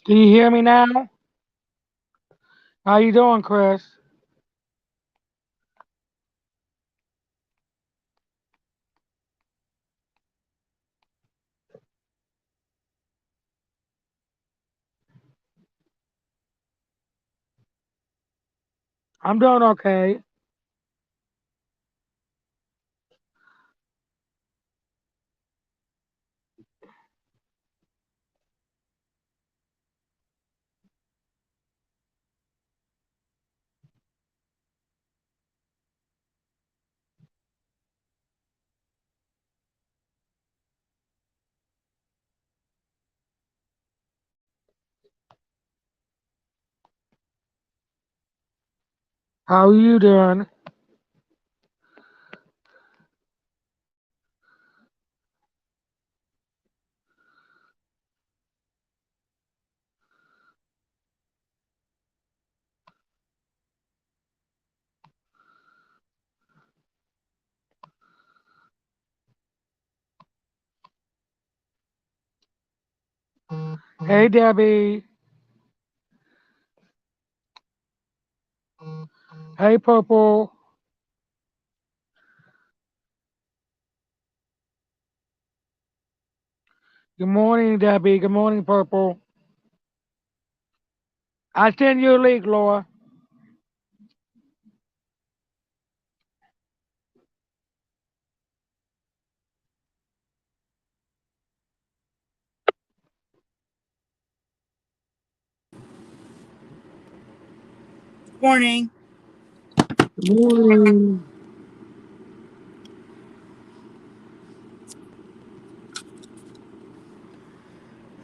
Can you hear me now? How you doing, Chris? I'm doing okay. How you doing? Hey, Debbie. Hey, Purple. Good morning, Debbie. Good morning, Purple. I send you a link, Laura. Morning. Good morning.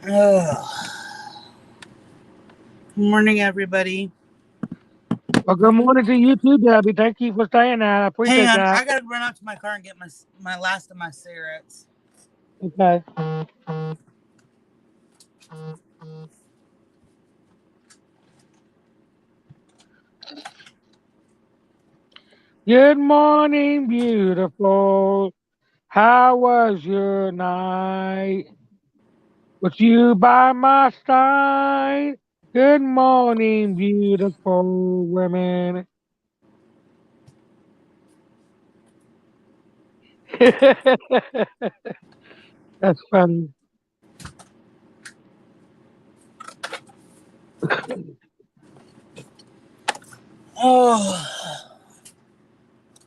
Oh, good morning, everybody. Well, good morning to you too, Debbie. Thank you for saying that. I Hang appreciate on, that. I gotta run out to my car and get my last of my cigarettes. Okay. Good morning, beautiful. How was your night? Was you by my side? Good morning, beautiful women. That's funny. Oh,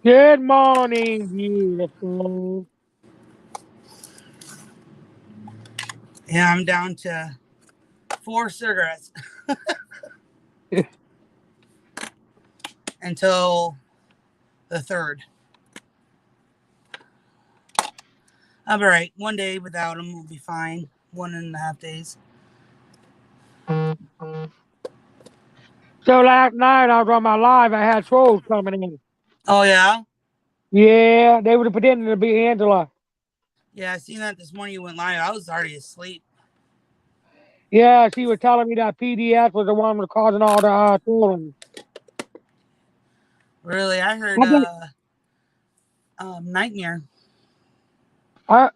Good morning, beautiful. yeah, I'm down to 4 cigarettes until the third. I'll be right. One day without them will be fine. 1.5 days. So last night I was on my live. I had trolls coming in. Oh yeah, Yeah, they were pretending to be Angela. yeah. I seen that this morning. You went live. I was already asleep. Yeah, she was telling me that PDS was the one who was causing all the trolling. Really, I heard I think nightmare I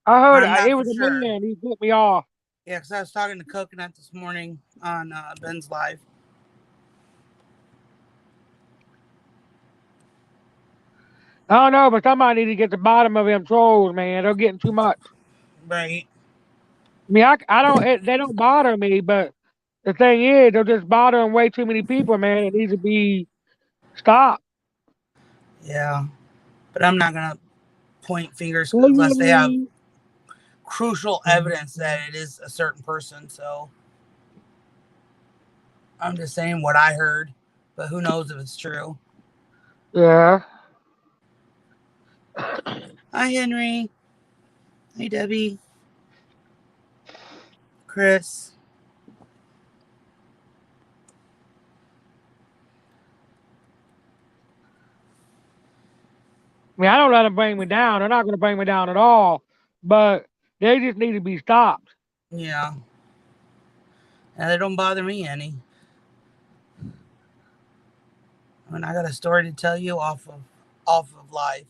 I but heard I'm not it for was a sure. man. He put me off. Yeah, because I was talking to Coconut this morning on Ben's live. I don't know, but somebody need to get the bottom of them trolls, man. They're getting too much. Right. I mean, I don't. They don't bother me, but the thing is, they're just bothering way too many people, man. It needs to be stopped. Yeah, but I'm not gonna point fingers Hey, unless they have Henry. crucial evidence that it is a certain person. So I'm just saying what I heard, but who knows if it's true. Yeah. Hi, Henry. Hey, Debbie. Chris. I mean, I don't let them bring me down. They're not going to bring me down at all. But they just need to be stopped. Yeah, and they don't bother me any. I mean, I got a story to tell you off of live,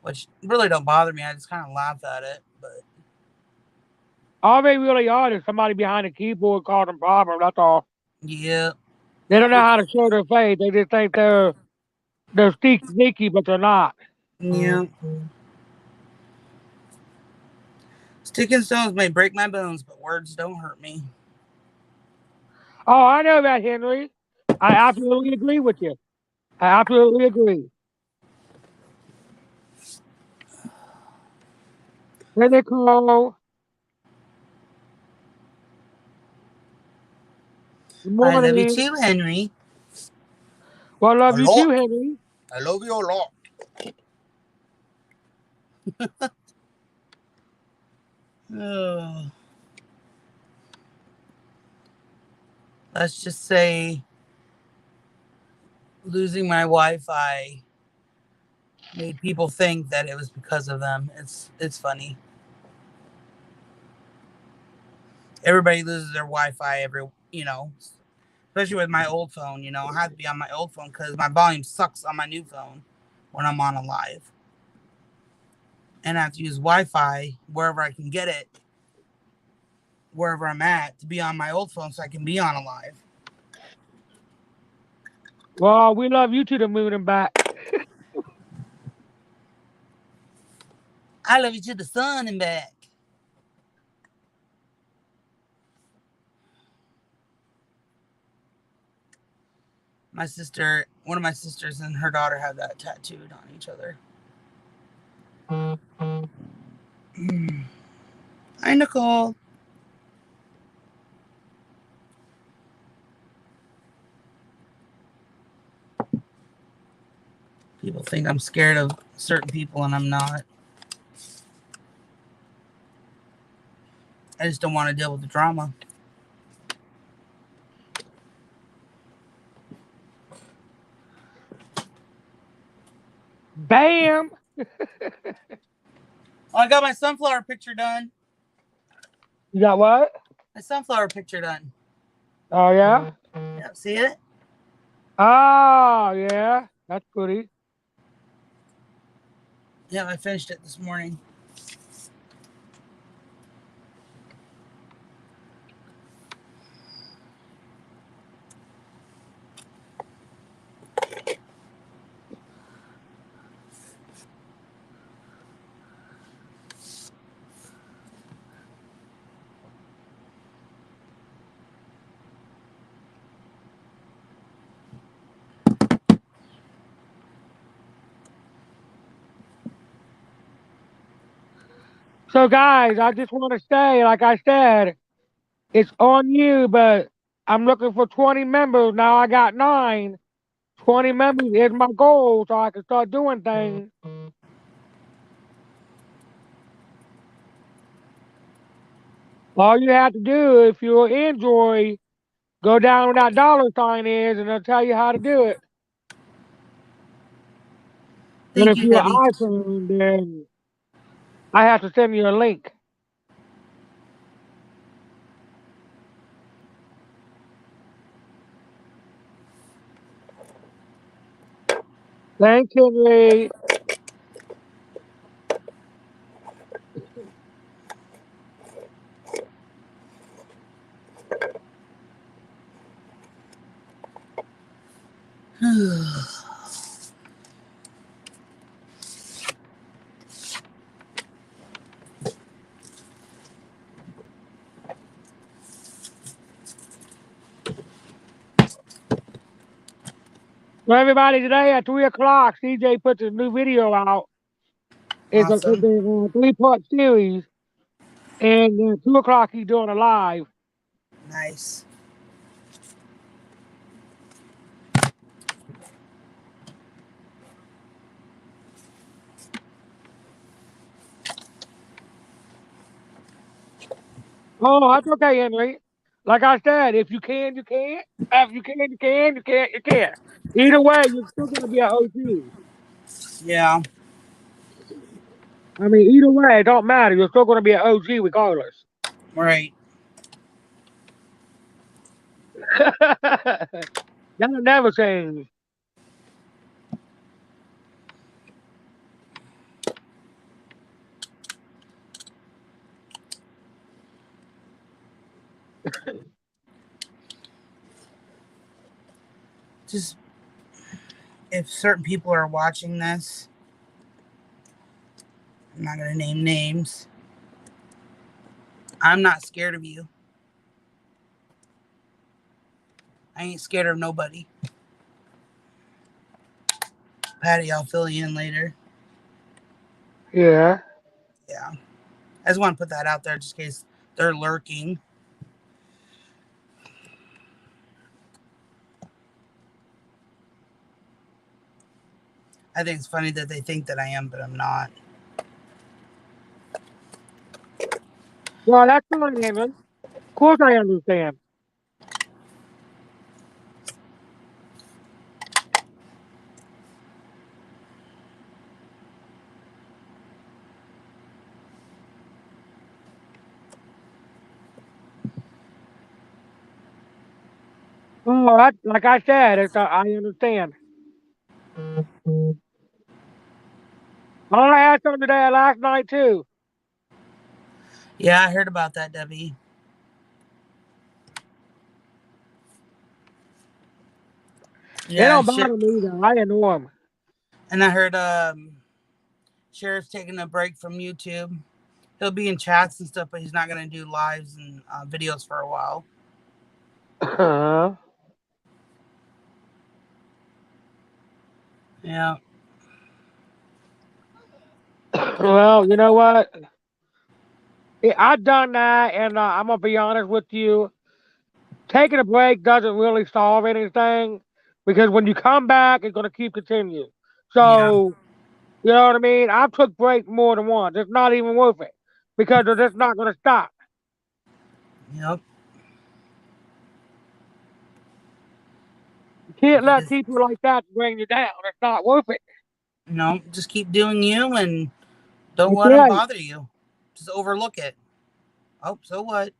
which really don't bother me. I just kind of laugh at it, but All they really are is somebody behind a keyboard causing problems. That's all. Yeah. They don't know how to show their face. They just think they're sneaky, but they're not. Yeah. Stick and stones may break my bones, but words don't hurt me. Oh, I know that, Henry. I absolutely agree with you. I absolutely agree. Then they call. Good I love you morning. too, Henry. Well, I A love you too, lot. Henry. I love you a lot. Oh, let's just say losing my Wi-Fi made people think that it was because of them. It's funny. Everybody loses their Wi-Fi especially with my old phone. I have to be on my old phone because my volume sucks on my new phone when I'm on a live, and I have to use Wi-Fi wherever I can get it, wherever I'm at, to be on my old phone so I can be on a live. Well, we love you to the moon and back. I love you to the sun and back. One of my sisters and her daughter have that tattooed on each other. Hi, Nicole. People think I'm scared of certain people, and I'm not. I just don't want to deal with the drama. Bam! Oh, I got my sunflower picture done. You got what? My sunflower picture done. Oh, yeah? Yep, see it? Oh, yeah. That's pretty. Yeah, I finished it this morning. So, guys, I just want to say, like I said, it's on you, but I'm looking for 20 members. Now I got 9. 20 members is my goal so I can start doing things. All you have to do, if you're Android, go down where that dollar sign is, and it'll tell you how to do it. And Thank if you, you're Debbie. iPhone, then I have to send you a link. Thanks, Henry. So everybody, today at 3 o'clock, CJ puts a new video out. It's a Awesome. 3-part series. And at 2 o'clock, he's doing a live. Nice. Oh, that's okay, Henry. Like I said, if you can, you can. If you can, you can. You can't, you can't. Either way, you're still going to be an OG. Yeah. I mean, either way, it don't matter. You're still going to be an OG regardless. Right. That'll never change. Just if certain people are watching this, I'm not going to name names. I'm not scared of you. I ain't scared of nobody. Patty, I'll fill you in later. Yeah. Yeah. I just want to put that out there just in case they're lurking. I think it's funny that they think that I am, but I'm not. Well, that's fine, Evan. Of course I understand. Oh, like I said, I understand. I had some today last night too. Yeah, I heard about that, Debbie. They Yeah, don't bother me though. I annoy them. and I heard Sheriff's taking a break from YouTube. He'll be in chats and stuff, but he's not going to do lives and videos for a while. Yeah. Well, you know what? I've done that, and I'm gonna be honest with you. Taking a break doesn't really solve anything because when you come back, it's gonna keep continuing. Yeah. So you know what I mean? I've took breaks more than once. It's not even worth it because they're just not gonna stop. Yep. You can't let Because, people like that bring you down. It's not worth it. just keep doing you and don't That's let them right. bother you. Just overlook it. Oh, so what?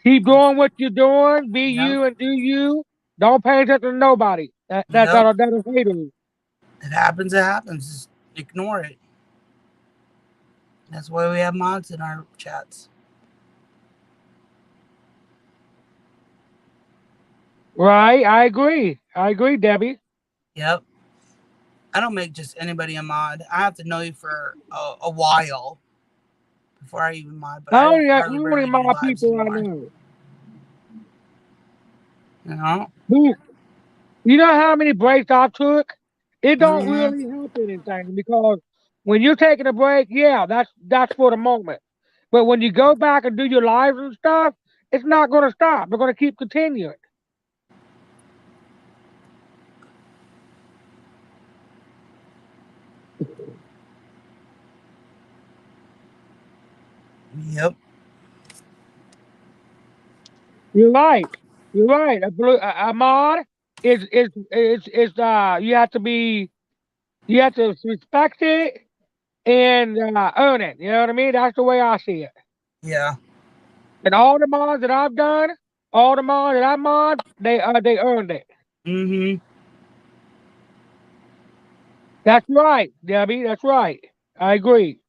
Keep doing what you're doing. Be Yep. you and do you. Don't pay attention to nobody. Yep. That'll haters. It happens. It happens. Just ignore it. That's why we have mods in our chats. Right? I agree. I agree, Debbie. Yep. I don't make just anybody a mod. I have to know you for a while before I even mod, but I How don't many, how hardly many rarely do more lives people I anymore. know? You know? You know how many breaks I took? It don't Mm-hmm. really help anything because when you're taking a break, yeah, that's for the moment. But when you go back and do your lives and stuff, it's not going to stop. They're going to keep continuing. Yep. You're right. You're right. A mod is you have to respect it and earn it. You know what I mean? That's the way I see it. Yeah. And all the mods that I've done, all the mods that I mod, they earned it. Mm-hmm. That's right, Debbie. That's right. I agree.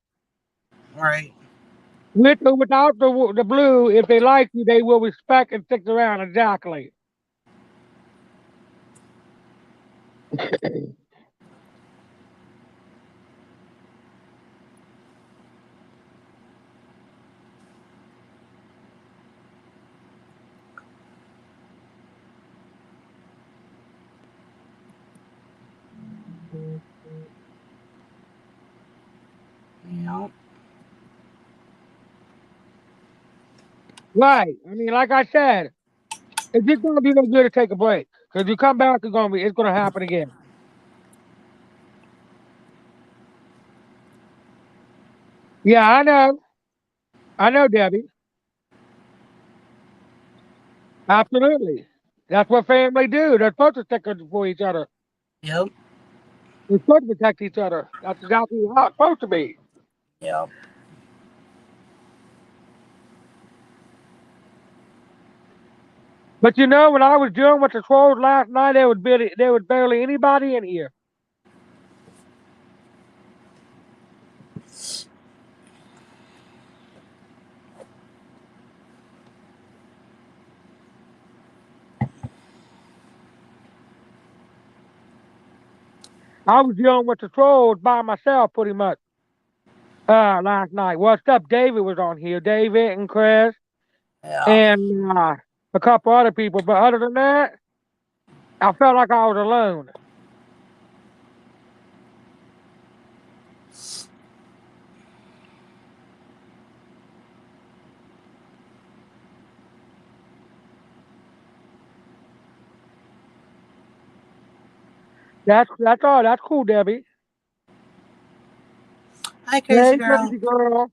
Right. With or without the blue, if they like you, they will respect and stick around. Exactly. Yep. Right. I mean, like I said, it's just gonna be no good to take a break because you come back, it's gonna happen again. Yeah, I know. I know, Debbie. Absolutely. That's what family do. They're supposed to stick up for each other. Yep. They're supposed to protect each other. That's exactly how it's supposed to be. Yep. But you know, when I was dealing with the trolls last night, there was barely anybody in here. I was dealing with the trolls by myself pretty much last night. Well, except David was on here, David and Chris Yeah. and a couple other people. But other than that, I felt like I was alone. That's all. That's cool, Debbie. Hi, crazy Hey, girl. crazy girl.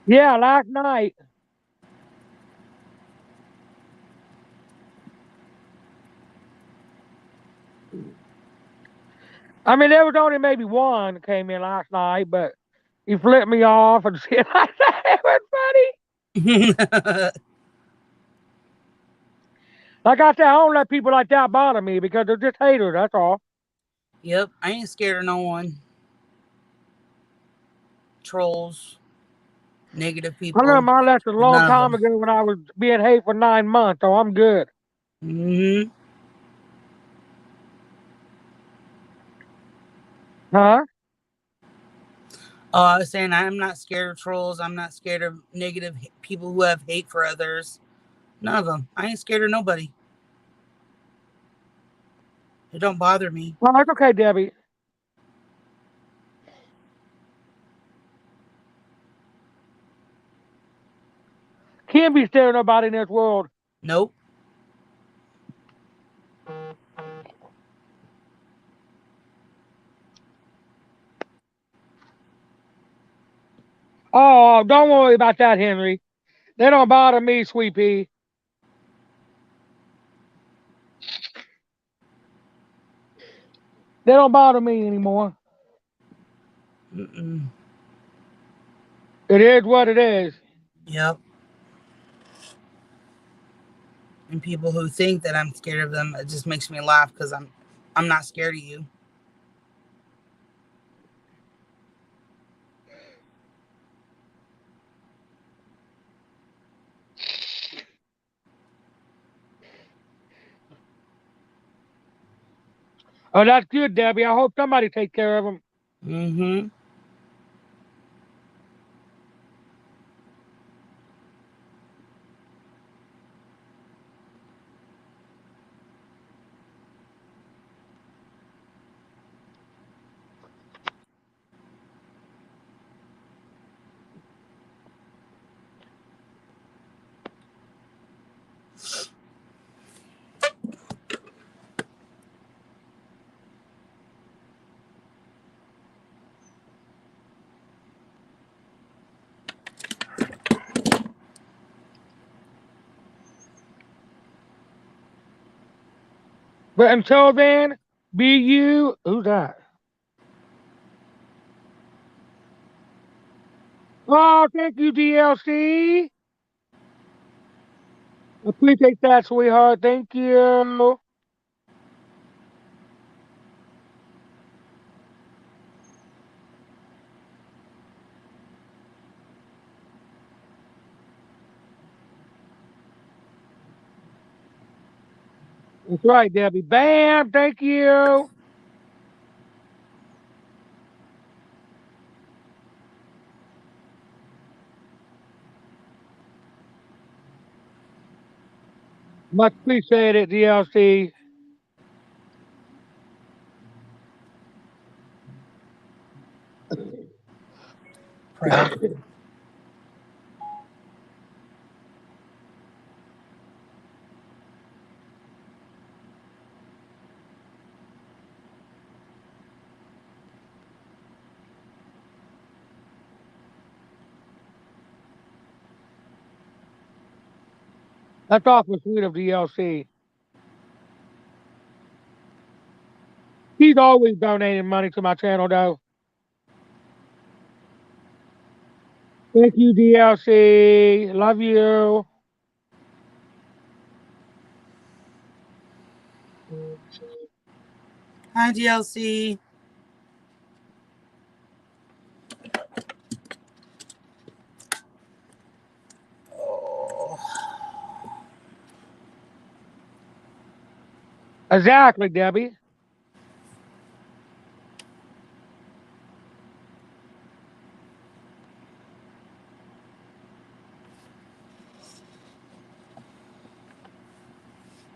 Yeah, last night. I mean, there was only maybe one that came in last night, but he flipped me off and shit like that. It was funny. Like I said, I don't let people like that bother me because they're just haters. That's all. Yep, I ain't scared of no one. Trolls, negative I learned people, my lesson a long none of time them. ago when I was being hate for 9 months, so I'm good. Hmm. Huh? Oh, I was saying I'm not scared of trolls. I'm not scared of negative people who have hate for others. None of them. I ain't scared of nobody. It don't bother me. Well, that's okay, Debbie. Can't be scared of nobody in this world. Nope. Oh, don't worry about that, Henry. They don't bother me, sweet pea. They don't bother me anymore. Mm-mm. It is what it is. Yep. And people who think that I'm scared of them, it just makes me laugh because I'm not scared of you. Oh, that's good, Debbie. I hope somebody takes care of them. Mm-hmm. But until then, be you. Who's that? Oh, thank you, DLC. Appreciate that, sweetheart. Thank you. That's right, Debbie. Bam. Thank you. Much appreciated, DLC. Proud. That's awful sweet of DLC. He's always donating money to my channel, though. Thank you, DLC. Love you. Hi, DLC. Oh. Exactly, Debbie.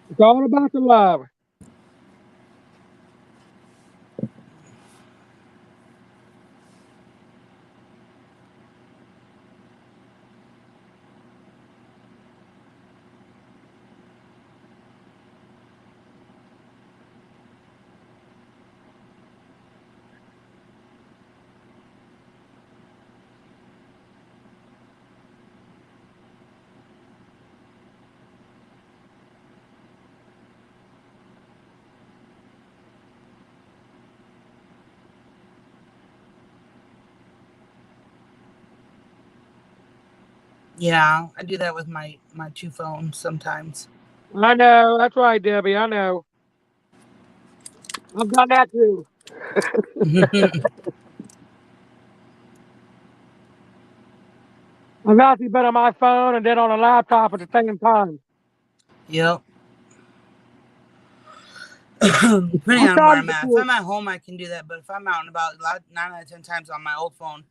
It's all about the love. Yeah, I do that with my two phones sometimes. I know. That's right, Debbie. I know. I've done that too. I've actually been on my phone and then on a laptop at the same time. Yep. Depending on where Sometimes I'm it's at. If I'm at home, I can do that. But if I'm out and about, 9 out of 10 times on my old phone,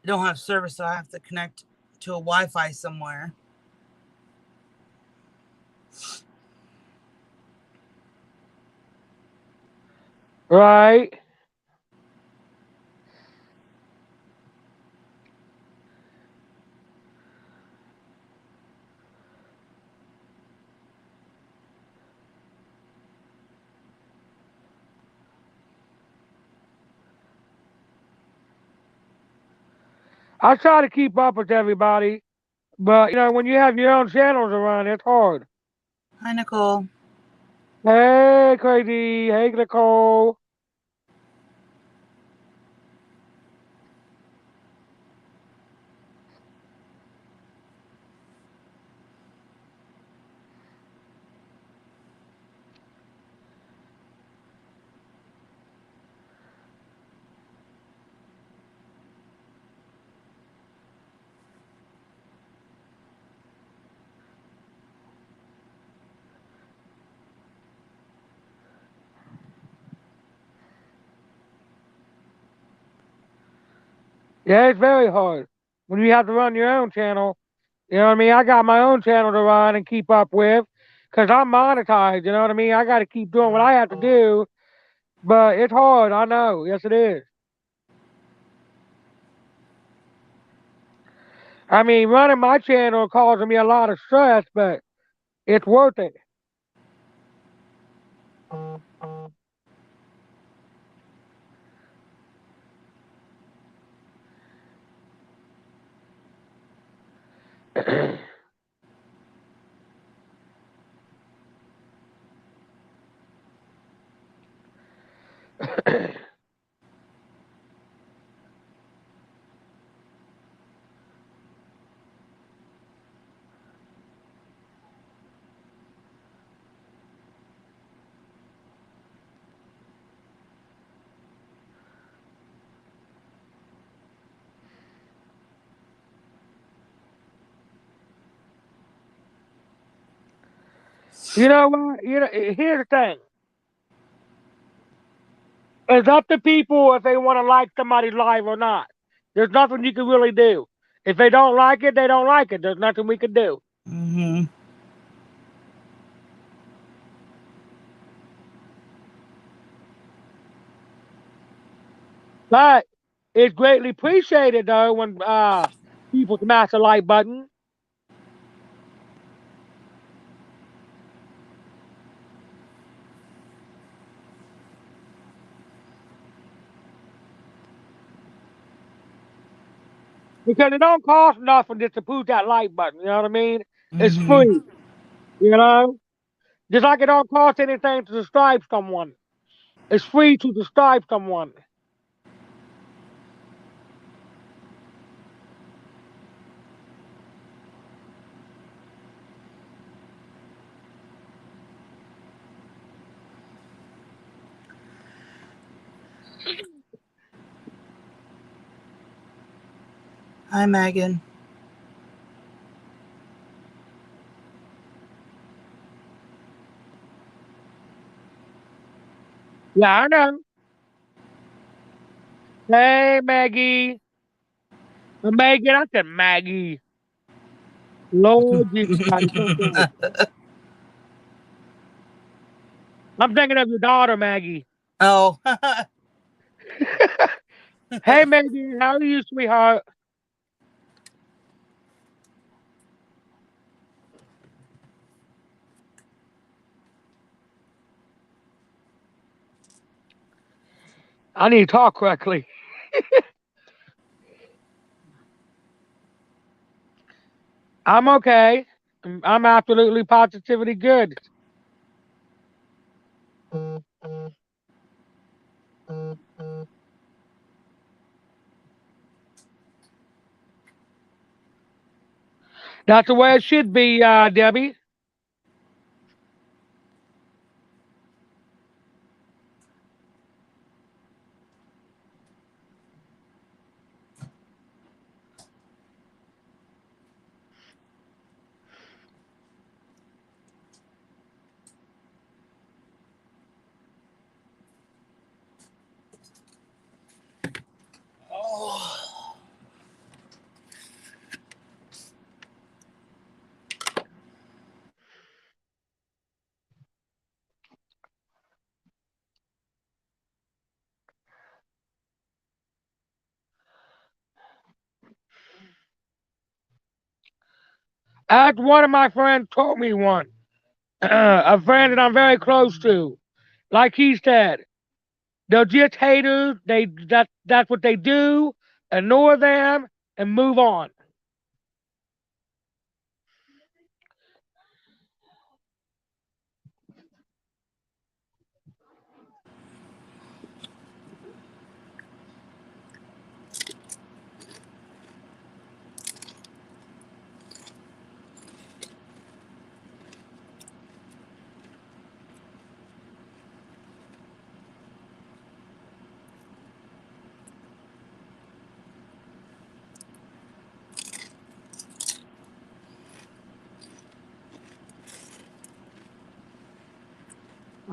I don't have service, so I have to connect to a Wi-Fi somewhere. right. I try to keep up with everybody, but when you have your own channels to run, it's hard. Hi, Nicole. Hey, Crazy. Hey, Nicole. Yeah, it's very hard when you have to run your own channel. You know what I mean? I got my own channel to run and keep up with because I'm monetized. You know what I mean? I got to keep doing what I have to do, but it's hard. I know. Yes, it is. I mean, running my channel causing me a lot of stress, but it's worth it. You know what? Here's the thing. It's up to people if they want to like somebody live or not. There's nothing you can really do. If they don't like it, they don't like it. There's nothing we can do. Mm-hmm. But it's greatly appreciated though when people smash the like button. Because it don't cost nothing just to push that like button. You know what I mean? It's Mm-hmm. free. You know? Just like it don't cost anything to subscribe someone. It's free to subscribe someone. Hi, Megan. Yeah, I know. Hey, Maggie. Megan, I said Maggie. Lord Jesus Christ. Okay. I'm thinking of your daughter, Maggie. Oh. Hey, Maggie, how are you, sweetheart? I need to talk correctly. I'm okay. I'm absolutely positively good. That's the way it should be, Debbie. Oh. As one of my friends told me once, a friend that I'm very close to, like he said, they're just haters. That's what they do. Ignore them and move on.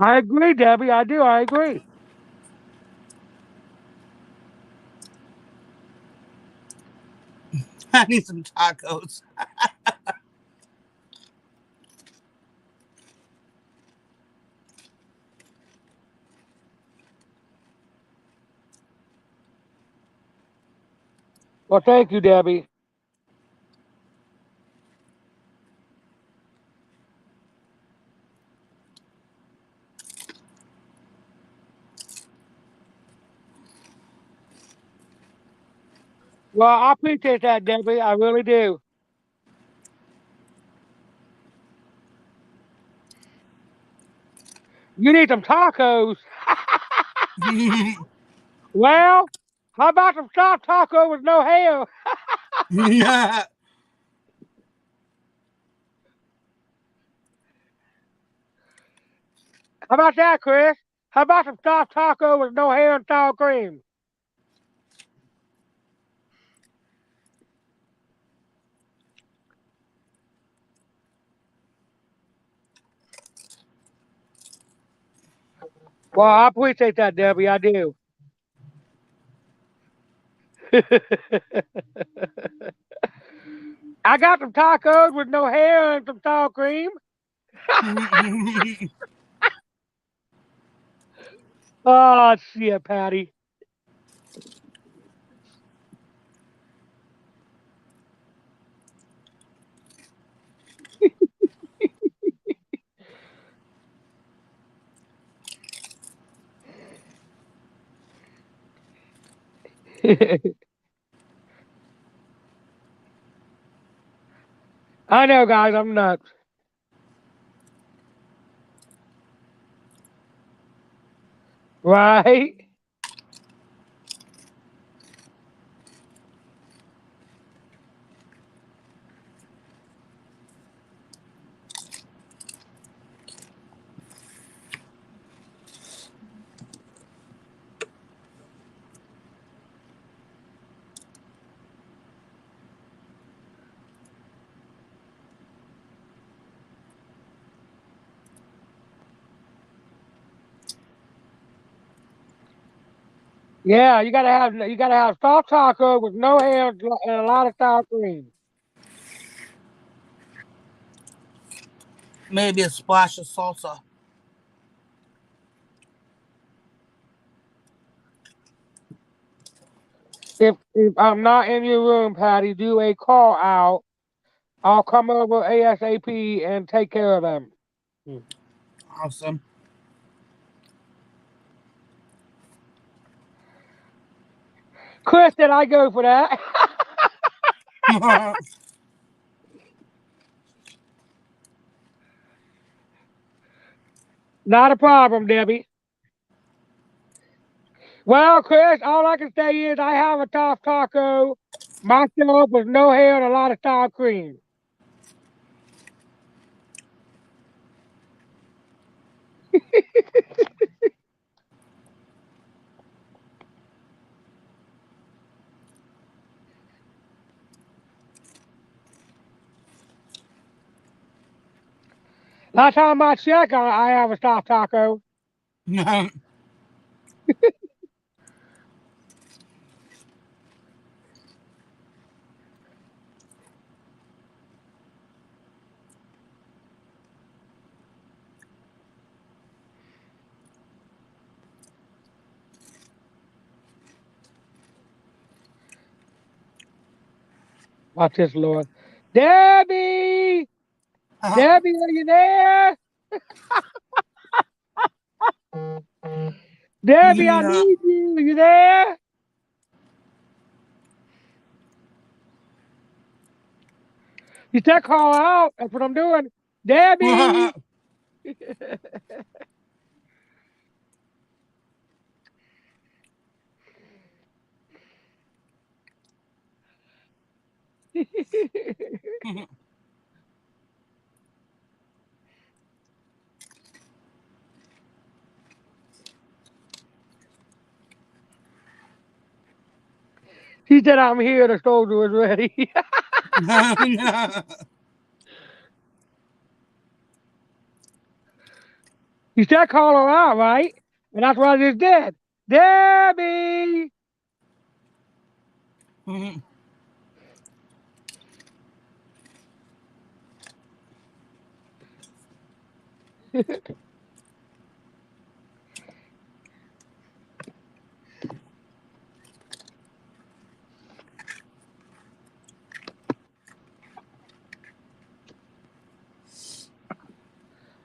I agree, Debbie. I do. I agree. I need some tacos. Well, thank you, Debbie. Well, I appreciate that, Debbie. I really do. You need some tacos. Well, how about some soft taco with no hair? How about that, Chris? How about some soft taco with no hair and sour cream? Well, I appreciate that, Debbie. I do. I got some tacos with no hair and some sour cream. Oh, shit, Patty. I know, guys. I'm nuts. Right? Yeah, you gotta have soft taco with no hair and a lot of sour cream. Maybe a splash of salsa. If I'm not in your room, Patty, do a call out. I'll come over ASAP and take care of them. Awesome. Chris, did I go for that? Not a problem, Debbie. Well, Chris, all I can say is I have a tough taco myself with no hair and a lot of sour cream. Last time I checked, I have a soft taco. Watch this, Lord. Debbie! Debbie, are you there? Debbie, I No. need you. Are you there? You said call out. That's what I'm doing. Debbie! She said, I'm here. The soldier is ready. You said call her out, right? And that's what I just did. Debbie!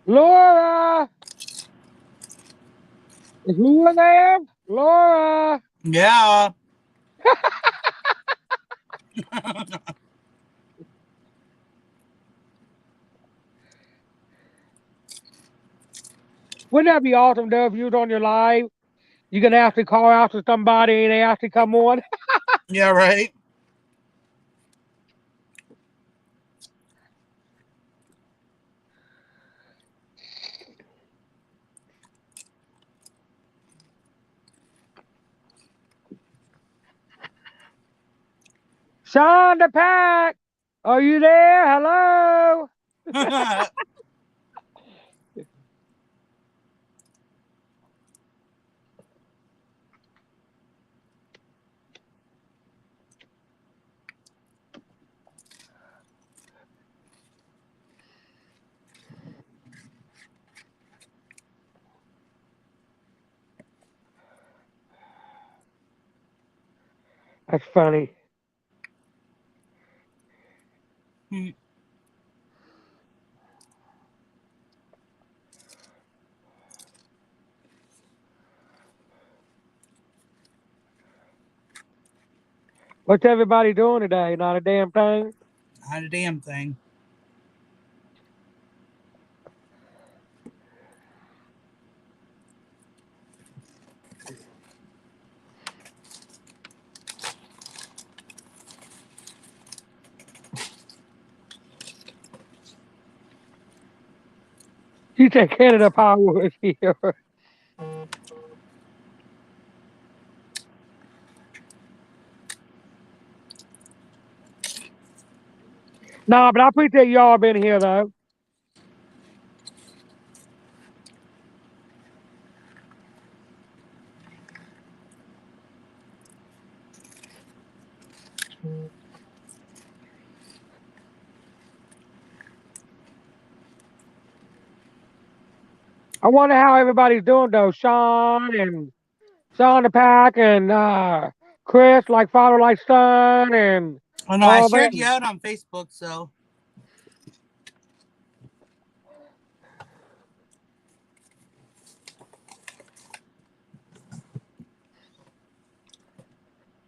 Laura! Is Laura there? Laura! Yeah. Wouldn't that be awesome, though, if you was on your live? You can actually call out to somebody and they actually come on. Yeah, right. Shonda Pack! Are you there? Hello? That's funny. What's everybody doing today? Not a damn thing? Not a damn thing. You said Canada Power is here. Nah, but I appreciate y'all being here, though. I wonder how everybody's doing though. Sean the Pack and Chris like father like son and Oh no, I all shared you them. out on Facebook, so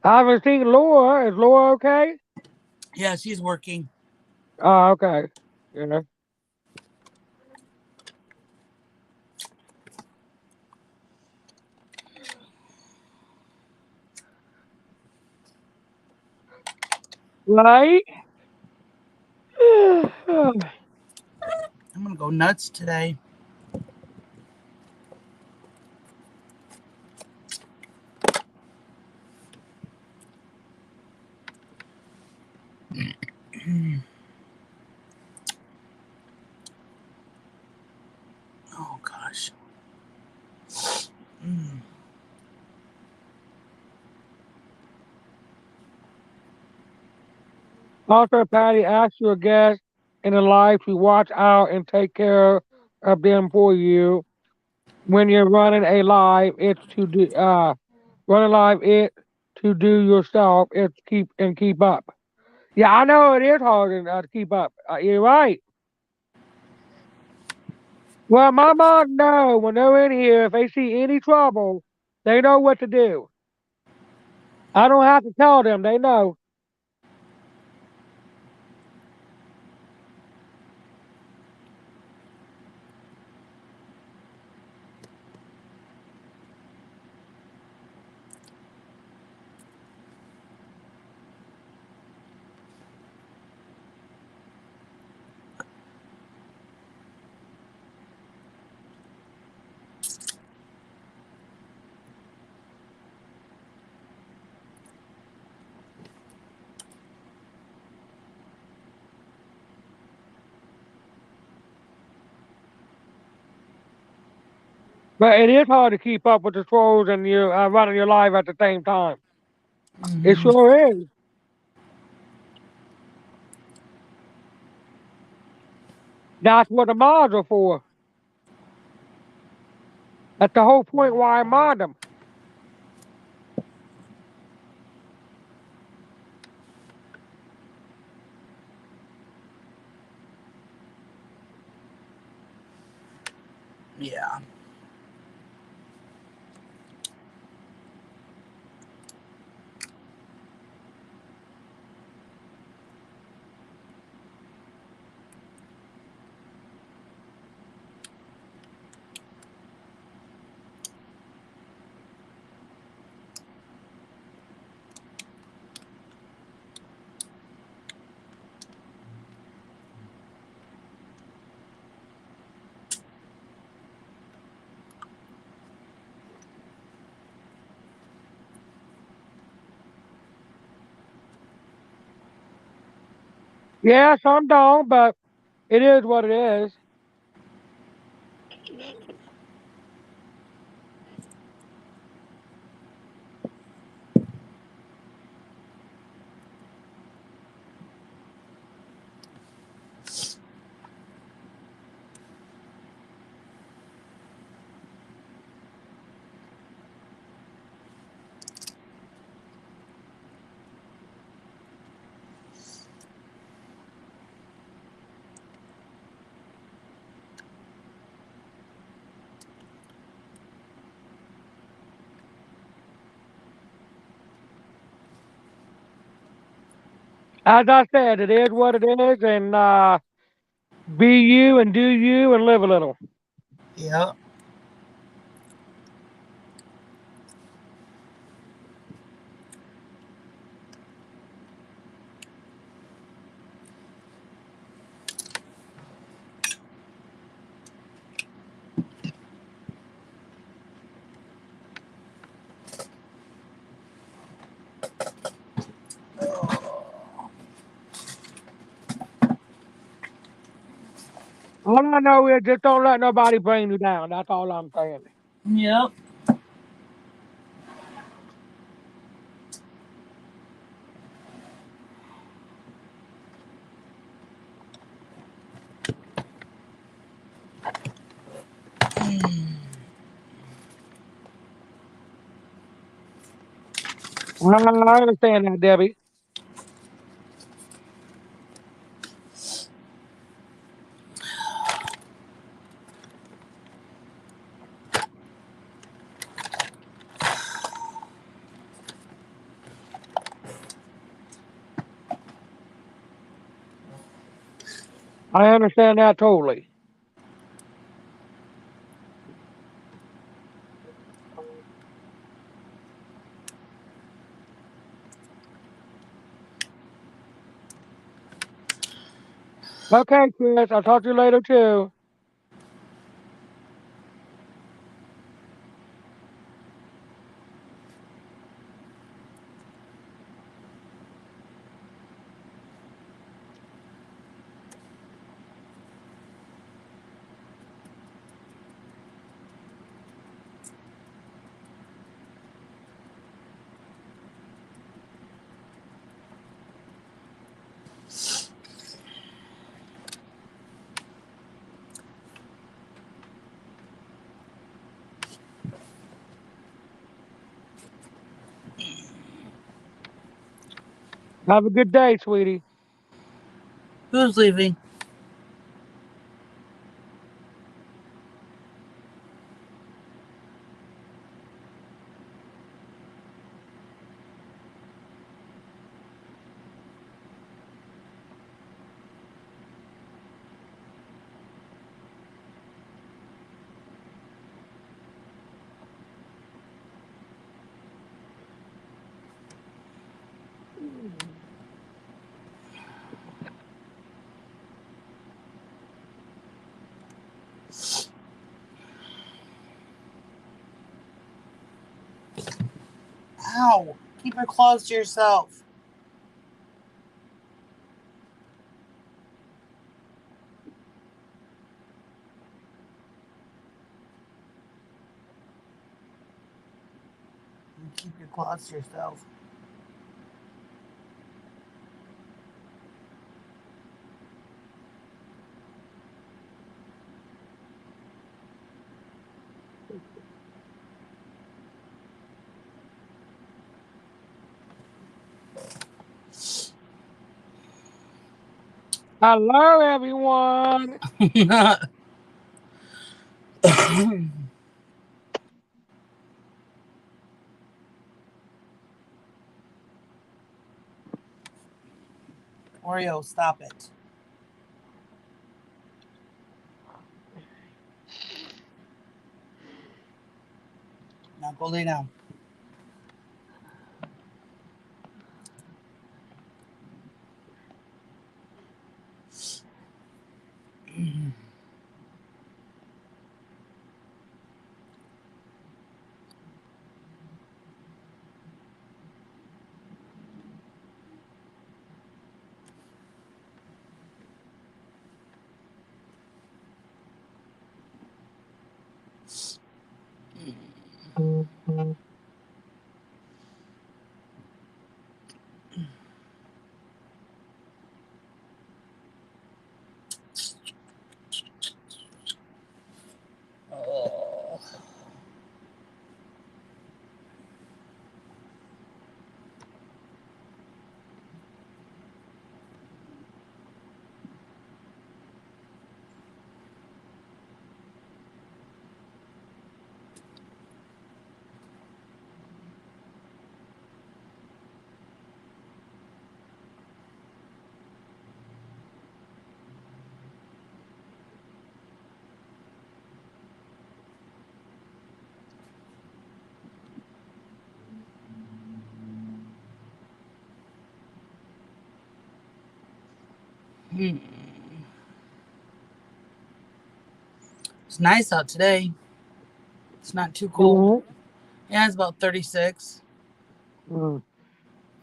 I haven't seen Laura. Is Laura okay? yeah, she's working. Oh, okay. Yeah. Right? I'm gonna go nuts today. Oh gosh. Mm. Also, Patty, ask your guests in the life to watch out and take care of them for you. When you're running a live, it's to do running live it to do yourself. It's keep up. Yeah, I know it is hard to keep up. You're right. Well, my mom know when they're in here, if they see any trouble, they know what to do. I don't have to tell them; they know. But it is hard to keep up with the trolls and you running your live at the same time. It Mm-hmm. sure is. That's what the mods are for. That's the whole point why I mod them. Yeah. Yeah, some don't, but it is what it is. As I said, it is what it is, and be you and do you and live a little. Yeah. All I know is just don't let nobody bring you down. That's all I'm saying. Yep. I understand that, Debbie. I understand that totally. Okay, Chris. I'll talk to you later too. Have a good day, sweetie. Who's leaving? Ow! Keep your claws to yourself. Keep your claws to yourself. Hello, everyone. Oreo, stop it. Now go lay down. Oh. It's nice out today. It's not too cold. Mhm. Yeah, it's about 36. Mm.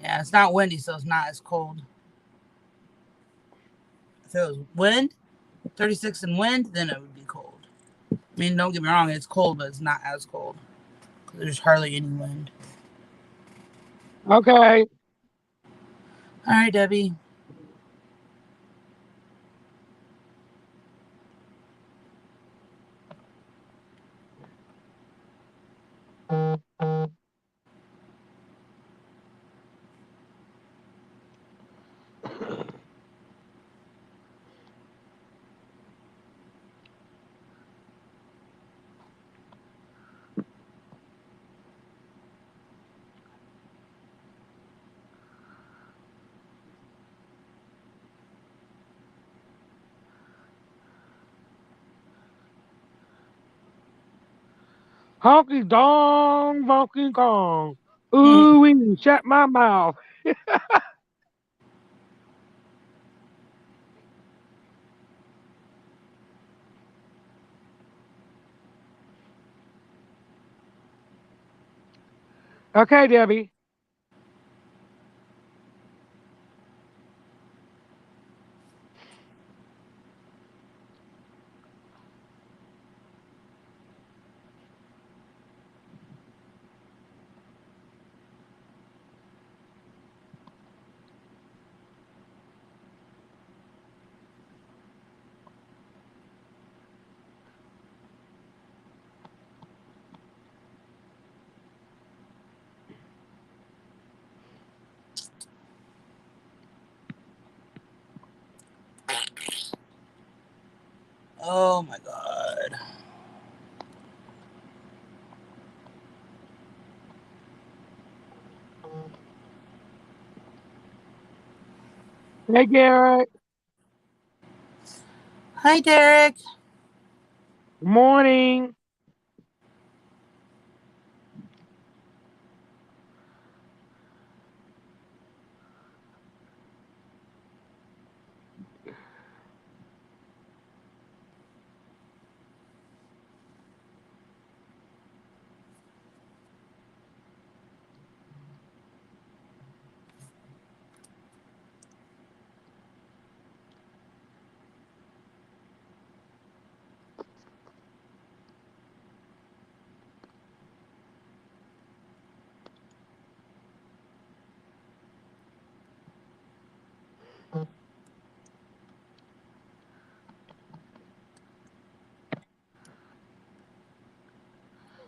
Yeah, it's not windy, so it's not as cold. If it was wind, 36 and wind, then it would be cold. I mean, don't get me wrong, it's cold, but it's not as cold. There's hardly any wind. Okay. All right, Debbie. Honky dong, funky kong. Ooh, wee, shut my mouth. Okay, Debbie. Oh my god. Hey, Garrett. Hi, Derek. Morning.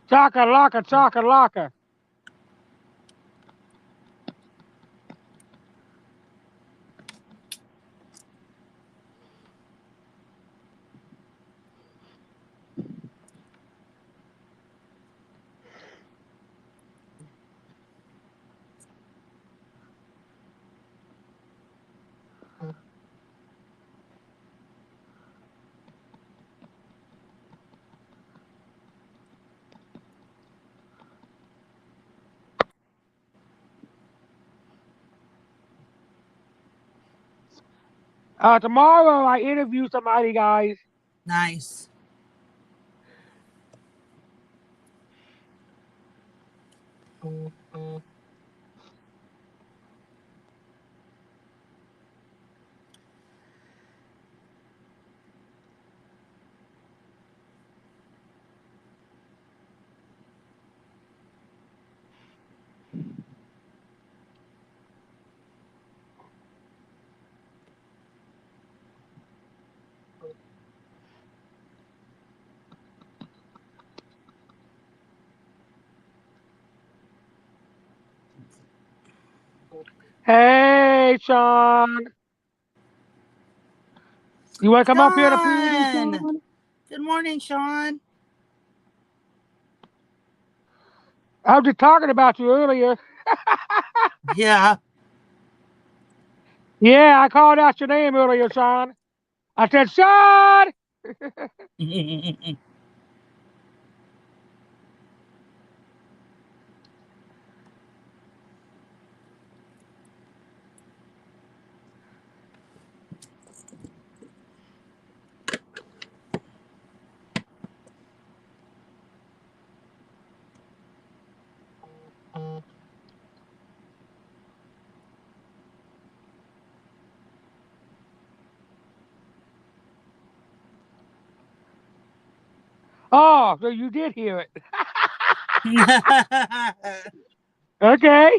Chaka laka, chaka laka. Tomorrow I interview somebody, guys. Nice. Hey, Sean. You want to come up here to please, Sean. Sean? Good morning, Sean. I was just talking about you earlier. Yeah. Yeah, I called out your name earlier, Sean. I said, Sean! Oh, so you did hear it. Okay.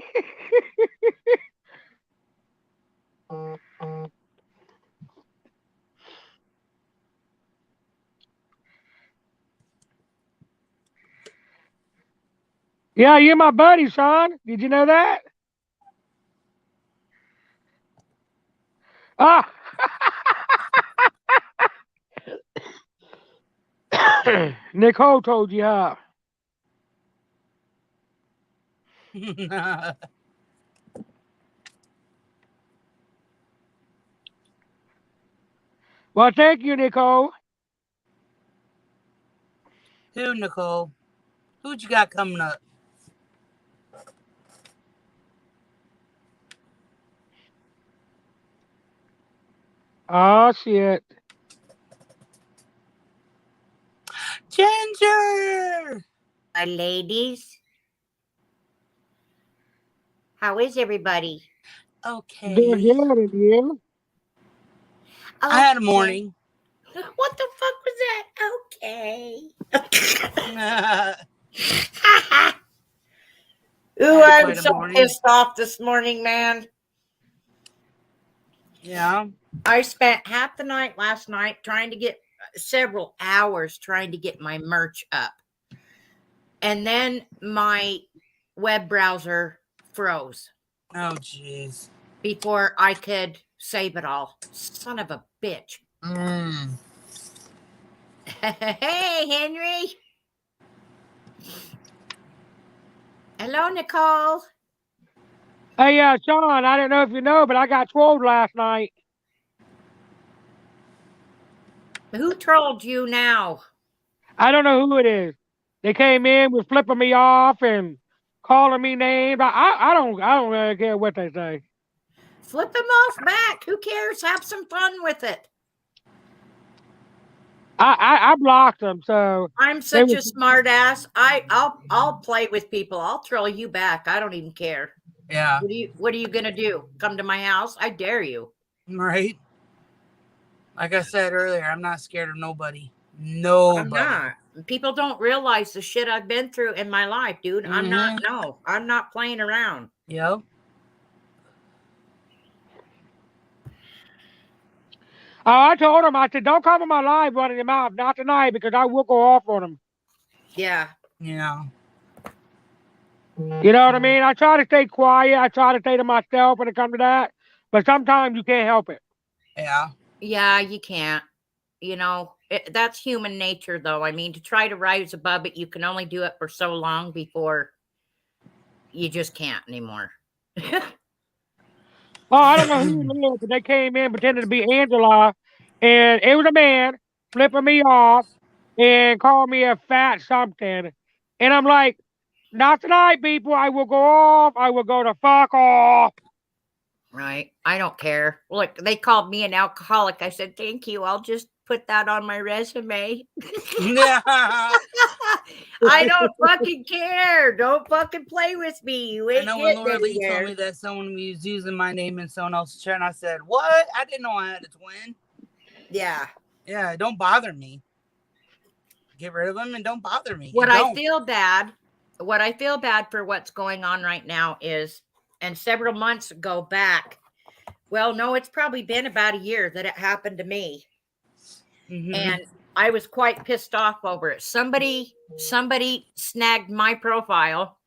Yeah, you're my buddy, Sean. Did you know that? Ah. Nicole told you how. Well, thank you, Nicole. Who, Nicole? Who'd you got coming up? Oh shit. Ginger. Hi, ladies. How is everybody? Okay. Doing good, and you? I had a morning. What the fuck was that? Okay. Ooh, I'm so pissed off this morning, man. Yeah. I spent half the night last night trying to get several hours trying to get my merch up. And then my web browser froze. Oh, jeez. Before I could save it all. Son of a bitch. Hey, Henry. Hello, Nicole. Hey, Sean, I didn't know if you know, but I got trolled last night. Who trolled you now? I don't know who it is. They came in, was flipping me off and calling me names. I don't really care what they say. Flip them off back. Who cares? Have some fun with it. I blocked them, so I'm such a smart ass. I'll play with people. I'll troll you back. I don't even care. Yeah. What are you gonna do? Come to my house? I dare you. Right. Like I said earlier, I'm not scared of nobody. Nobody. I'm not. People don't realize the shit I've been through in my life, dude. I'm not. No, I'm not playing around. Yep. I told him, I said, don't come in my live running your mouth, not tonight, because I will go off on him. Yeah. Yeah. You know what I mean? I try to stay quiet. I try to stay to myself when it comes to that. But sometimes you can't help it. Yeah. Yeah, you can't. You know, that's human nature, though. I mean, to try to rise above it, you can only do it for so long before you just can't anymore. Oh, I don't know who it is, but they came in pretending to be Angela, and it was a man flipping me off and called me a fat something. And I'm like, not tonight, people. I will go off. I will go to fuck off. Right. I don't care. Look, they called me an alcoholic. I said, thank you. I'll just put that on my resume. Yeah. I don't fucking care. Don't fucking play with me. You ain't I know when getting Laura Lee anywhere. told me that someone was using my name in someone else's chat, and I said, what? I didn't know I had a twin. Yeah. Yeah, don't bother me. Get rid of them and don't bother me. What I feel bad for what's going on right now is, and several months ago back, well, no, it's probably been about a year that it happened to me. And I was quite pissed off over it. Somebody snagged my profile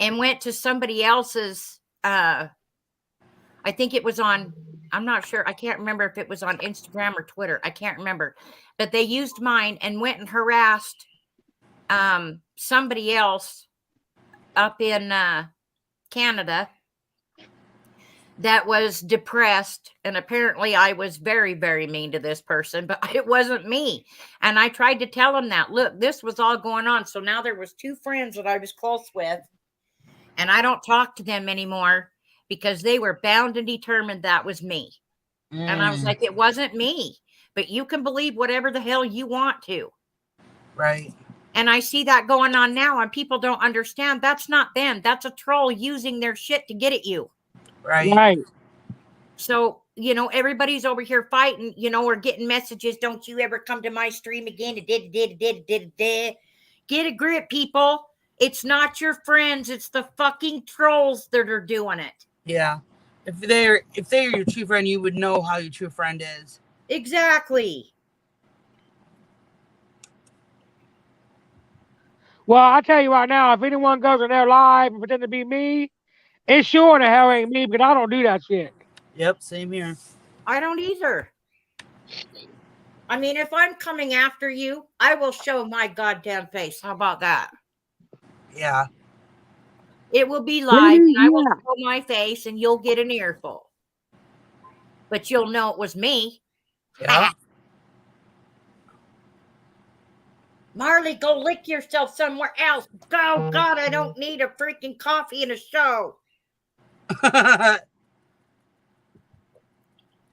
and went to somebody else's, I think it was on, I'm not sure. I can't remember if it was on Instagram or Twitter. I can't remember. But they used mine and went and harassed somebody else up in Canada that was depressed. And apparently I was very, very mean to this person, but it wasn't me. And I tried to tell him that, look, this was all going on. So now there was two friends that I was close with, and I don't talk to them anymore because they were bound and determined that was me. And I was like, it wasn't me, but you can believe whatever the hell you want to. Right. And I see that going on now, and people don't understand. That's not them. That's a troll using their shit to get at you. Right. So, you know, everybody's over here fighting, you know, or getting messages. Don't you ever come to my stream again. Get a grip, people. It's not your friends. It's the fucking trolls that are doing it. Yeah. If they're your true friend, you would know how your true friend is. Exactly. Well, I tell you right now, if anyone goes in their live and pretend to be me, it sure the hell ain't me, because I don't do that shit. Yep, same here. I don't either. I mean, if I'm coming after you, I will show my goddamn face. How about that? Yeah. It will be live, and I will show my face, and you'll get an earful. But you'll know it was me. Yeah. Marley, go lick yourself somewhere else. Go, God, I don't need a freaking coffee and a show.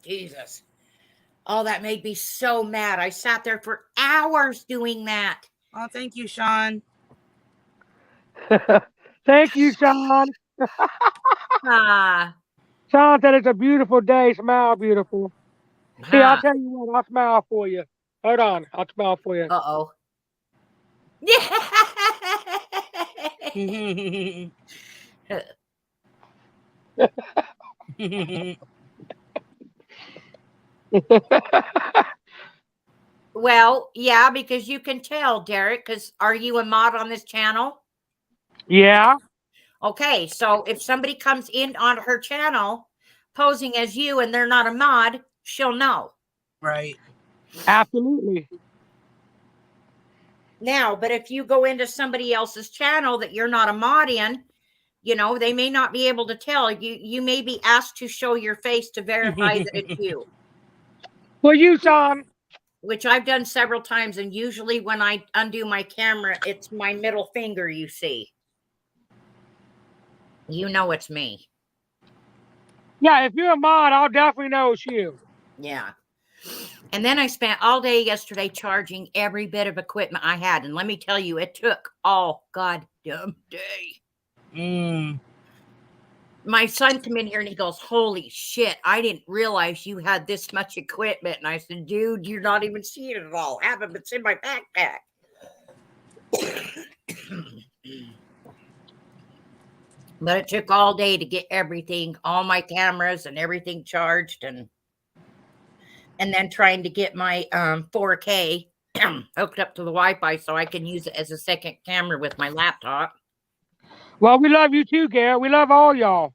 Jesus. Oh, that made me so mad. I sat there for hours doing that. Oh, thank you, Sean. Thank you, Sean. Ah. Sean said it's a beautiful day. Smile beautiful. Here, I'll tell you what. I'll smile for you. Hold on. I'll smile for you. Uh-oh. Yeah. Well, yeah, because you can tell, Derek, because are you a mod on this channel? Yeah. Okay, so if somebody comes in on her channel posing as you and they're not a mod, she'll know. Right. Absolutely. Now, but if you go into somebody else's channel that you're not a mod in, you know, they may not be able to tell. You may be asked to show your face to verify that it's you. For you, Sean. Which I've done several times, and usually when I undo my camera, it's my middle finger you see. You know it's me. Yeah, if you're a mod, I'll definitely know it's you. Yeah. And then I spent all day yesterday charging every bit of equipment I had. And let me tell you, it took all goddamn day. My son came in here and he goes, holy shit, I didn't realize you had this much equipment. And I said, dude, you're not even seeing it at all. Half of it's in my backpack. But it took all day to get everything, all my cameras and everything charged, and then trying to get my 4K hooked up to the Wi-Fi so I can use it as a second camera with my laptop. Well, we love you too, Garrett. We love all y'all.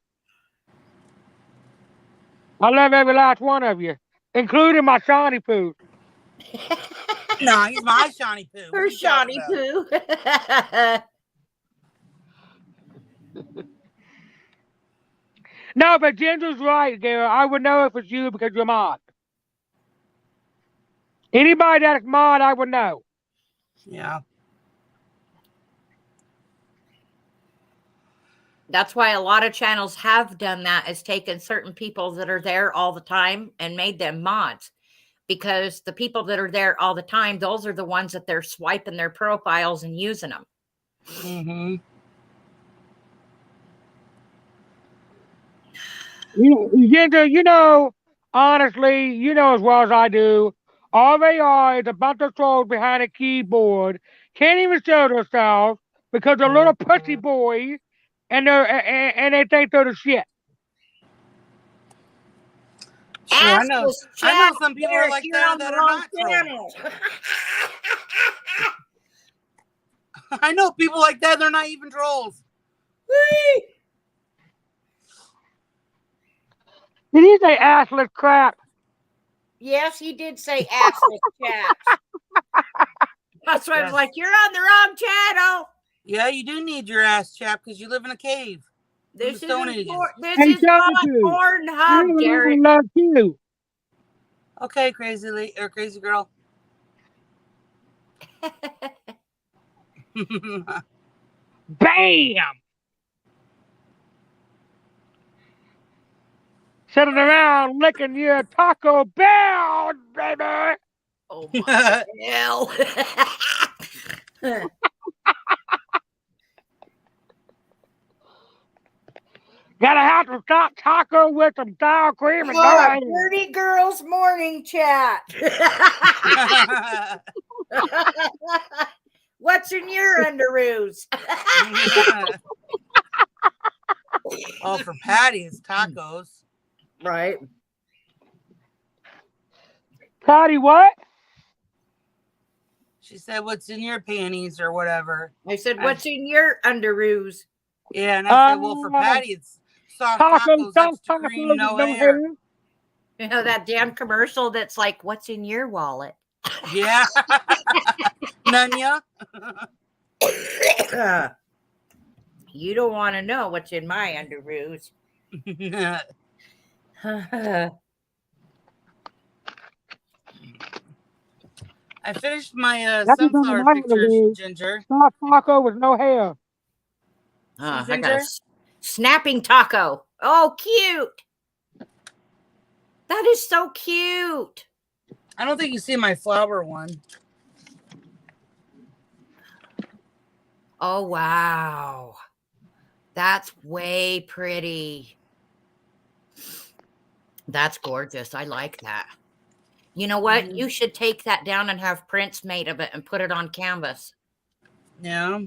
I love every last one of you, including my Shawnee Poo. No, he's my Shawnee Poo. Her Shawnee Poo. No, but Ginger's right, Garrett. I would know if it's you because you're mod. Anybody that's mod, I would know. Yeah. That's why a lot of channels have done that, is taken certain people that are there all the time and made them mods. Because the people that are there all the time, those are the ones that they're swiping their profiles and using them. Mm-hmm. Ginger, you know, honestly, you know as well as I do, all they are is a bunch of trolls behind a keyboard, can't even show themselves because they're little pussy boys, and they think they're the shit. Sure, I know some people are like that are not trolls. I know people like that, they're not even trolls. Did he say assless crap? Yes, he did say assless chaps. That's why I was like, you're on the wrong channel. Yeah, you do need your ass chap because you live in a cave. This is Hey, not Pornhub, Derek. Love you. Okay, crazy girl. Bam! Sitting around licking your Taco Bell, baby. Oh my hell. Gotta have to stop taco with some sour cream and go. Dirty girls morning chat. What's in your underoos? Oh, for Patty, it's tacos. Right. Patty, what? She said, what's in your panties or whatever. I said, what's in your underoos? Yeah, and I said, well, for Patty, it's soft tacos, extra cream, no hair. You know, that damn commercial that's like, what's in your wallet? Yeah. Nunya. You don't want to know what's in my underoos. I finished my That's what sunflower I'm pictures, do. Ginger. Soft taco with no hair. I got Ginger? a snapping taco. Oh, cute. That is so cute. I don't think you see my flower one. Oh, wow. That's way pretty. That's gorgeous. I like that. You know what? Mhm. You should take that down and have prints made of it and put it on canvas. Yeah.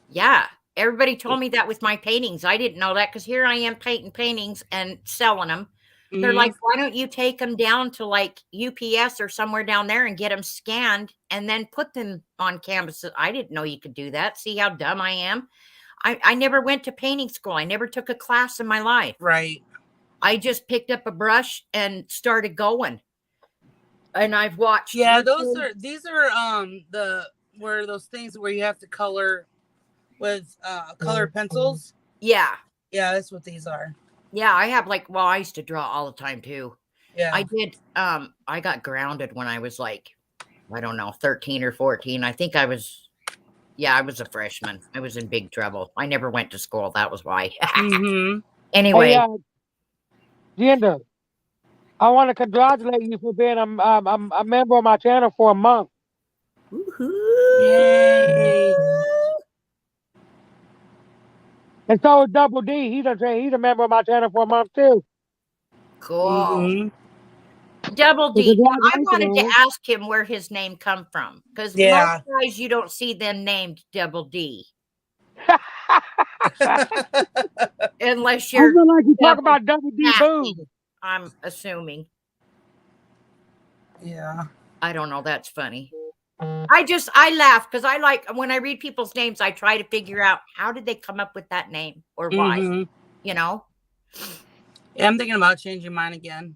Yeah. Everybody told me that with my paintings. I didn't know that because here I am painting paintings and selling them. They're like, why don't you take them down to like UPS or somewhere down there and get them scanned and then put them on canvas? I didn't know you could do that. See how dumb I am? I never went to painting school. I never took a class in my life. Right. I just picked up a brush and started going. And I've watched. Yeah, these are those things where you have to color with colored pencils. Yeah. Yeah, that's what these are. Yeah, I have I used to draw all the time too. Yeah. I did I got grounded when I was like, I don't know, 13 or 14. I think I was a freshman. I was in big trouble. I never went to school. That was why. Anyway. Hey, Ginger, I want to congratulate you for being a member of my channel for a month. Yay. And so is Double D. He's a member of my channel for a month too. Cool. Double D. I wanted to ask him where his name come from because most guys you don't see them named Double D. Unless you're I feel like you talk about Double D boo. I'm assuming. Yeah. I don't know. That's funny. I laugh because I like when I read people's names, I try to figure out how did they come up with that name or why, you know? Yeah, I'm thinking about changing mine again.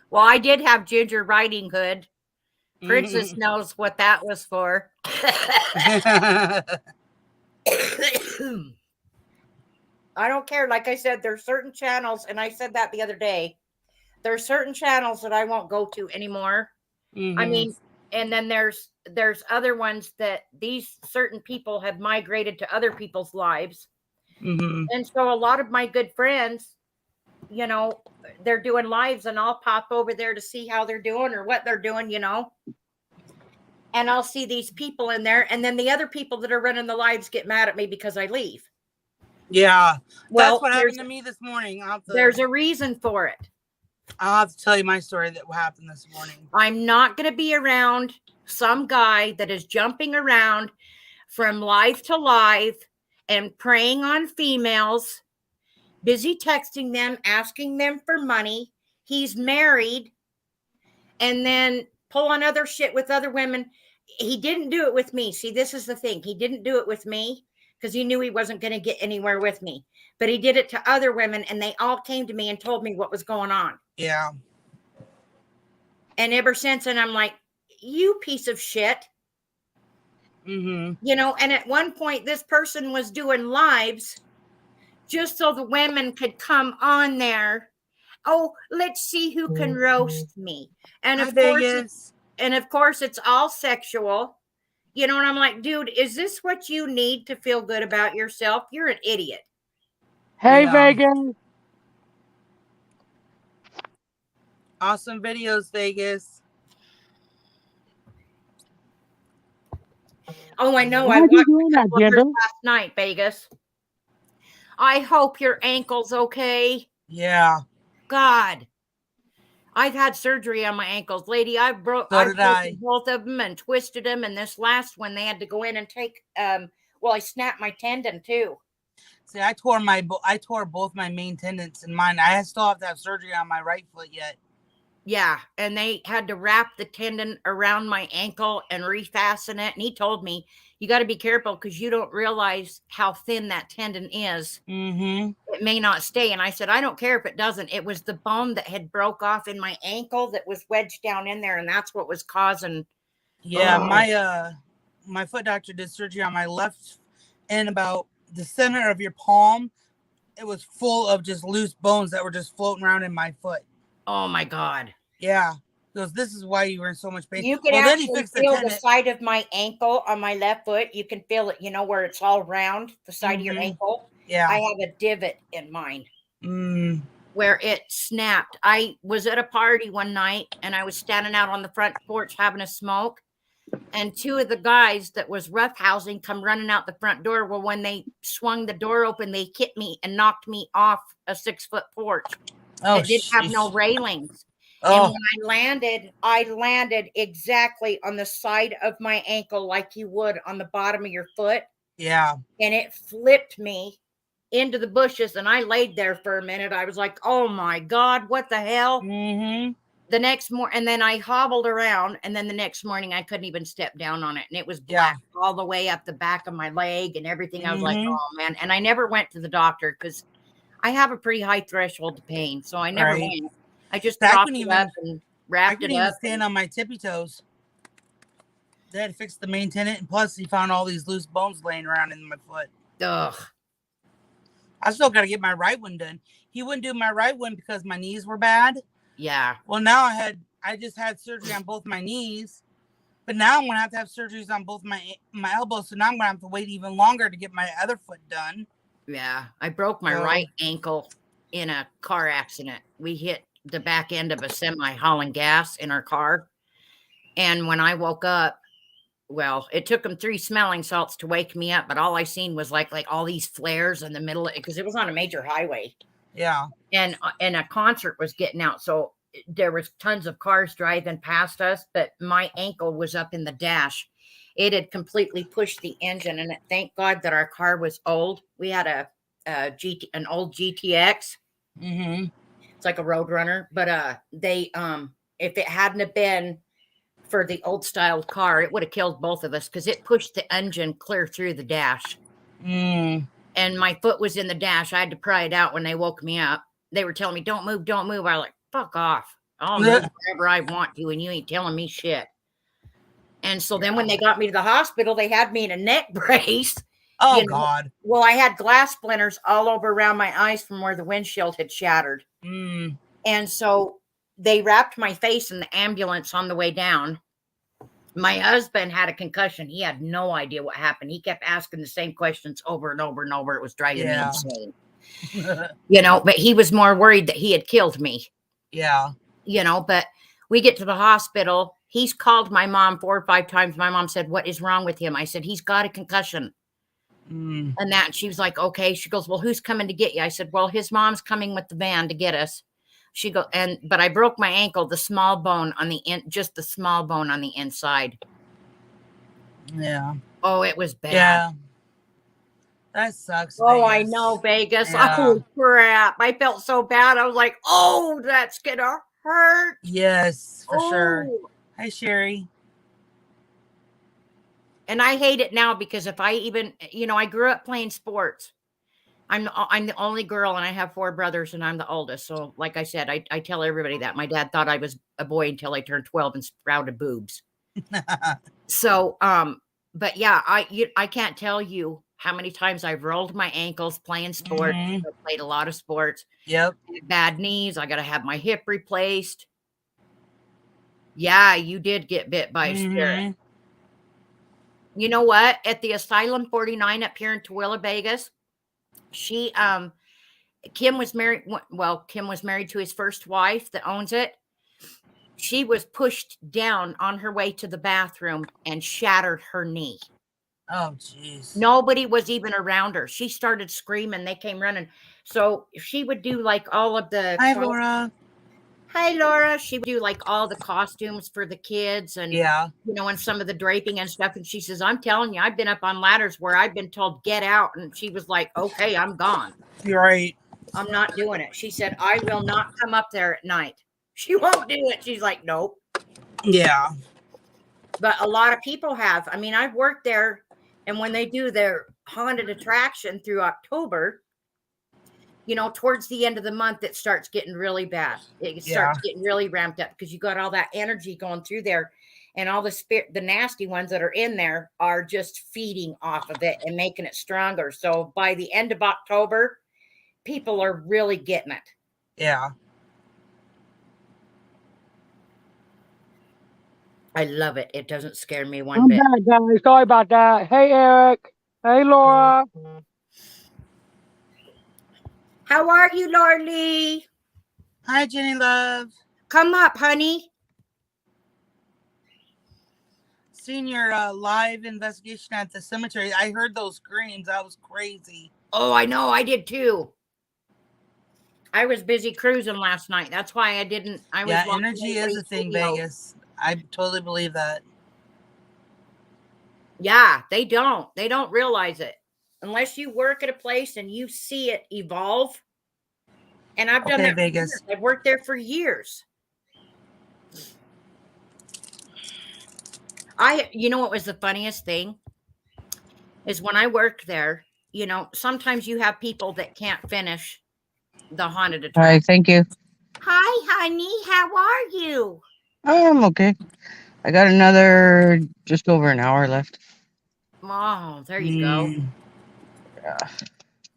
Well, I did have Ginger Riding Hood. Princess knows what that was for. I don't care. Like I said, there's certain channels, and I said that the other day. There's certain channels that I won't go to anymore. I mean, and then there's other ones that these certain people have migrated to other people's lives. And so a lot of my good friends, you know, they're doing lives and I'll pop over there to see how they're doing or what they're doing, you know. And I'll see these people in there. And then the other people that are running the lives get mad at me because I leave. Yeah. Well, that's what happened to me this morning. There's a reason for it. I'll have to tell you my story that happened this morning. I'm not going to be around some guy that is jumping around from live to live and preying on females, busy texting them, asking them for money. He's married and then pull on other shit with other women. He didn't do it with me. See, this is the thing. He didn't do it with me because he knew he wasn't going to get anywhere with me. But he did it to other women, and they all came to me and told me what was going on. Yeah. And ever since, and I'm like, you piece of shit. You know, and at one point, this person was doing lives just so the women could come on there. Oh, let's see who can roast me. And of course, it's all sexual. You know, and I'm like, dude, is this what you need to feel good about yourself? You're an idiot. Hey, Vegas. Awesome videos, Vegas. Oh, I know. I watched last night, Vegas. I hope your ankle's okay. Yeah. God. I've had surgery on my ankles, lady. I broke both of them and twisted them. And this last one, they had to go in and take, I snapped my tendon too. See, I tore both my main tendons in mine. I still have to have surgery on my right foot yet. Yeah. And they had to wrap the tendon around my ankle and refasten it. And he told me, you got to be careful because you don't realize how thin that tendon is. It may not stay. And I said, I don't care if it doesn't. It was the bone that had broke off in my ankle that was wedged down in there. And that's what was causing. Yeah. My foot doctor did surgery on my left and about the center of your palm. It was full of just loose bones that were just floating around in my foot. Oh my God. Yeah. He goes, this is why you were in so much pain. You can Well, then he actually fixed the feel the tendon. side of my ankle on my left foot. You can feel it, where it's all round, the side of your ankle. Yeah. I have a divot in mine Mm. where it snapped. I was at a party one night and I was standing out on the front porch having a smoke. And two of the guys that was roughhousing come running out the front door. Well, when they swung the door open, they hit me and knocked me off a 6-foot porch. Oh, It didn't have no sheesh. railings. Oh. And when I landed exactly on the side of my ankle like you would on the bottom of your foot. Yeah. And it flipped me into the bushes. And I laid there for a minute. I was like, oh my God, what the hell? Mm-hmm. The next morning, and then I hobbled around, and then the next morning I couldn't even step down on it, and it was black all the way up the back of my leg and everything. I was like, oh man. And I never went to the doctor because I have a pretty high threshold to pain, so I never went. I just propped it up and wrapped it up. I couldn't even stand on my tippy toes. They had to fix the main tendon, and plus he found all these loose bones laying around in my foot. Ugh. I still got to get my right one done. He wouldn't do my right one because my knees were bad. Yeah. Well, now I just had surgery on both my knees, but now I'm gonna have to have surgeries on both my elbows. So now I'm gonna have to wait even longer to get my other foot done. Yeah, I broke my right ankle in a car accident. We hit the back end of a semi hauling gas in our car, and when I woke up, well, it took them 3 smelling salts to wake me up, but all I seen was like all these flares in the middle because it was on a major highway. Yeah. And a concert was getting out. So there was tons of cars driving past us, but my ankle was up in the dash. It had completely pushed the engine. And thank God that our car was old. We had an old GTX. Mm-hmm. It's like a Roadrunner. But they if it hadn't have been for the old style car, it would have killed both of us because it pushed the engine clear through the dash. Mm. And my foot was in the dash. I had to pry it out when they woke me up. They were telling me, don't move, don't move. I was like, fuck off. I'll move wherever I want to, and you ain't telling me shit. And so then when they got me to the hospital, they had me in a neck brace. Oh, God. Well, I had glass splinters all over around my eyes from where the windshield had shattered. Mm. And so they wrapped my face in the ambulance on the way down. My husband had a concussion. He had no idea what happened. He kept asking the same questions over and over and over. It was driving me insane. But he was more worried that he had killed me. Yeah. But we get to the hospital. He's called my mom 4 or 5 times. My mom said, what is wrong with him? I said, he's got a concussion. Mm. And she was like, okay. She goes, well, who's coming to get you? I said, well, his mom's coming with the van to get us. She goes, but I broke my ankle, the small bone on the just the small bone on the inside. Yeah. Oh, it was bad. Yeah. That sucks. Oh, Vegas. I know, Vegas. Yeah. Oh, crap. I felt so bad. I was like, oh, that's going to hurt. Yes, for sure. Hi, Sherry. And I hate it now because if I even, I grew up playing sports. I'm the only girl and I have 4 brothers and I'm the oldest. So like I said, I tell everybody that my dad thought I was a boy until I turned 12 and sprouted boobs. So, but yeah, I can't tell you how many times I've rolled my ankles playing sports. I played a lot of sports. Yep. Bad knees. I got to have my hip replaced. Yeah, you did get bit by a spirit. You know what? At the Asylum 49 up here in Tooele, Vegas, Kim was married. Well, Kim was married to his first wife that owns it. She was pushed down on her way to the bathroom and shattered her knee. Oh, jeez. Nobody was even around her. She started screaming. They came running. So she would do like all of the. Hi, Laura. Hi, Laura. She would do like all the costumes for the kids and, and some of the draping and stuff. And she says, I'm telling you, I've been up on ladders where I've been told, get out. And she was like, okay, I'm gone. You're right. I'm not doing it. She said, I will not come up there at night. She won't do it. She's like, nope. Yeah. But a lot of people have. I mean, I've worked there. And when they do their haunted attraction through October, towards the end of the month, it starts getting really bad. It starts getting really ramped up because you got all that energy going through there, and all the nasty ones that are in there are just feeding off of it and making it stronger. So by the end of October, people are really getting it. Yeah. I love it. It doesn't scare me one I'm bit. back, guys. Sorry about that. Hey, Eric. Hey, Laura. How are you, Lorley? Hi, Jenny Love. Come up, honey. Seeing your live investigation at the cemetery, I heard those screams. That was crazy. Oh, I know. I did too. I was busy cruising last night. That's why I didn't. I was Yeah, watching energy is a everybody's thing, video. Vegas. I totally believe that. Yeah, they don't. They don't realize it unless you work at a place and you see it evolve. And I've done Okay, that. Vegas. For years. I've worked there for years. You know what was the funniest thing is when I worked there, you know, sometimes you have people that can't finish the haunted Hi, attraction. thank you. Hi, honey. How are you? Oh, I'm okay. I got another just over an hour left. Oh, there you go. Yeah.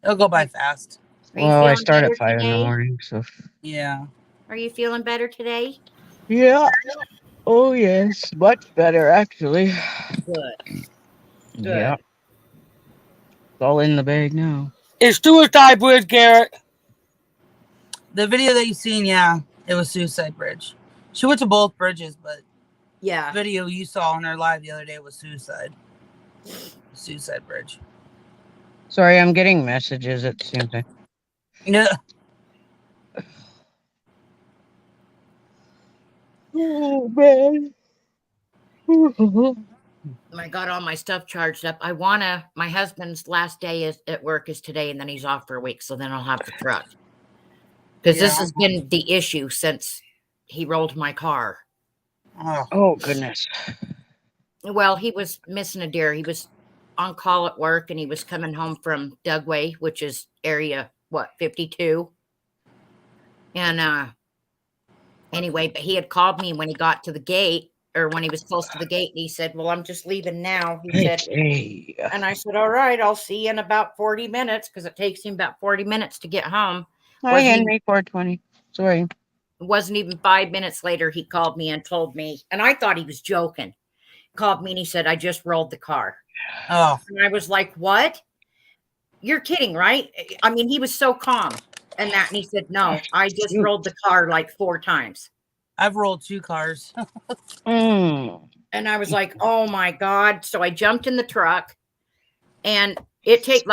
It'll go by fast. Are you Well, I feeling start better at 5 in the today? morning, so. Yeah. Are you feeling better today? Yeah. Oh, yes. Much better, actually. Good. Yeah. It's all in the bag now. It's Suicide Bridge, Garrett. The video that you seen, yeah, it was Suicide Bridge. She went to both bridges, but Yeah. the video you saw on her live the other day was Suicide Bridge. Sorry, I'm getting messages at the same time. Yeah. Oh, man. I got all my stuff charged up. My husband's last day at work is today, and then he's off for a week. So then I'll have the truck. Because this Yeah. has been the issue since he rolled my car. Oh, goodness. Well, he was missing a deer. He was on call at work and he was coming home from Dugway, which is area, 52. And anyway, but he had called me when he got to the gate or when he was close to the gate. And he said, well, I'm just leaving now. He said, Hey. and I said, all right, I'll see you in about 40 minutes because it takes him about 40 minutes to get home. Hi, Henry, 420. Sorry. It wasn't even 5 minutes later. He called me and told me, and I thought he was joking. Called me and he said, I just rolled the car. Oh. And I was like, what? You're kidding, right? I mean, he was so calm and that. And he said, no, I just rolled the car like 4 times. I've rolled 2 cars. And I was like, oh my God. So I jumped in the truck and it takes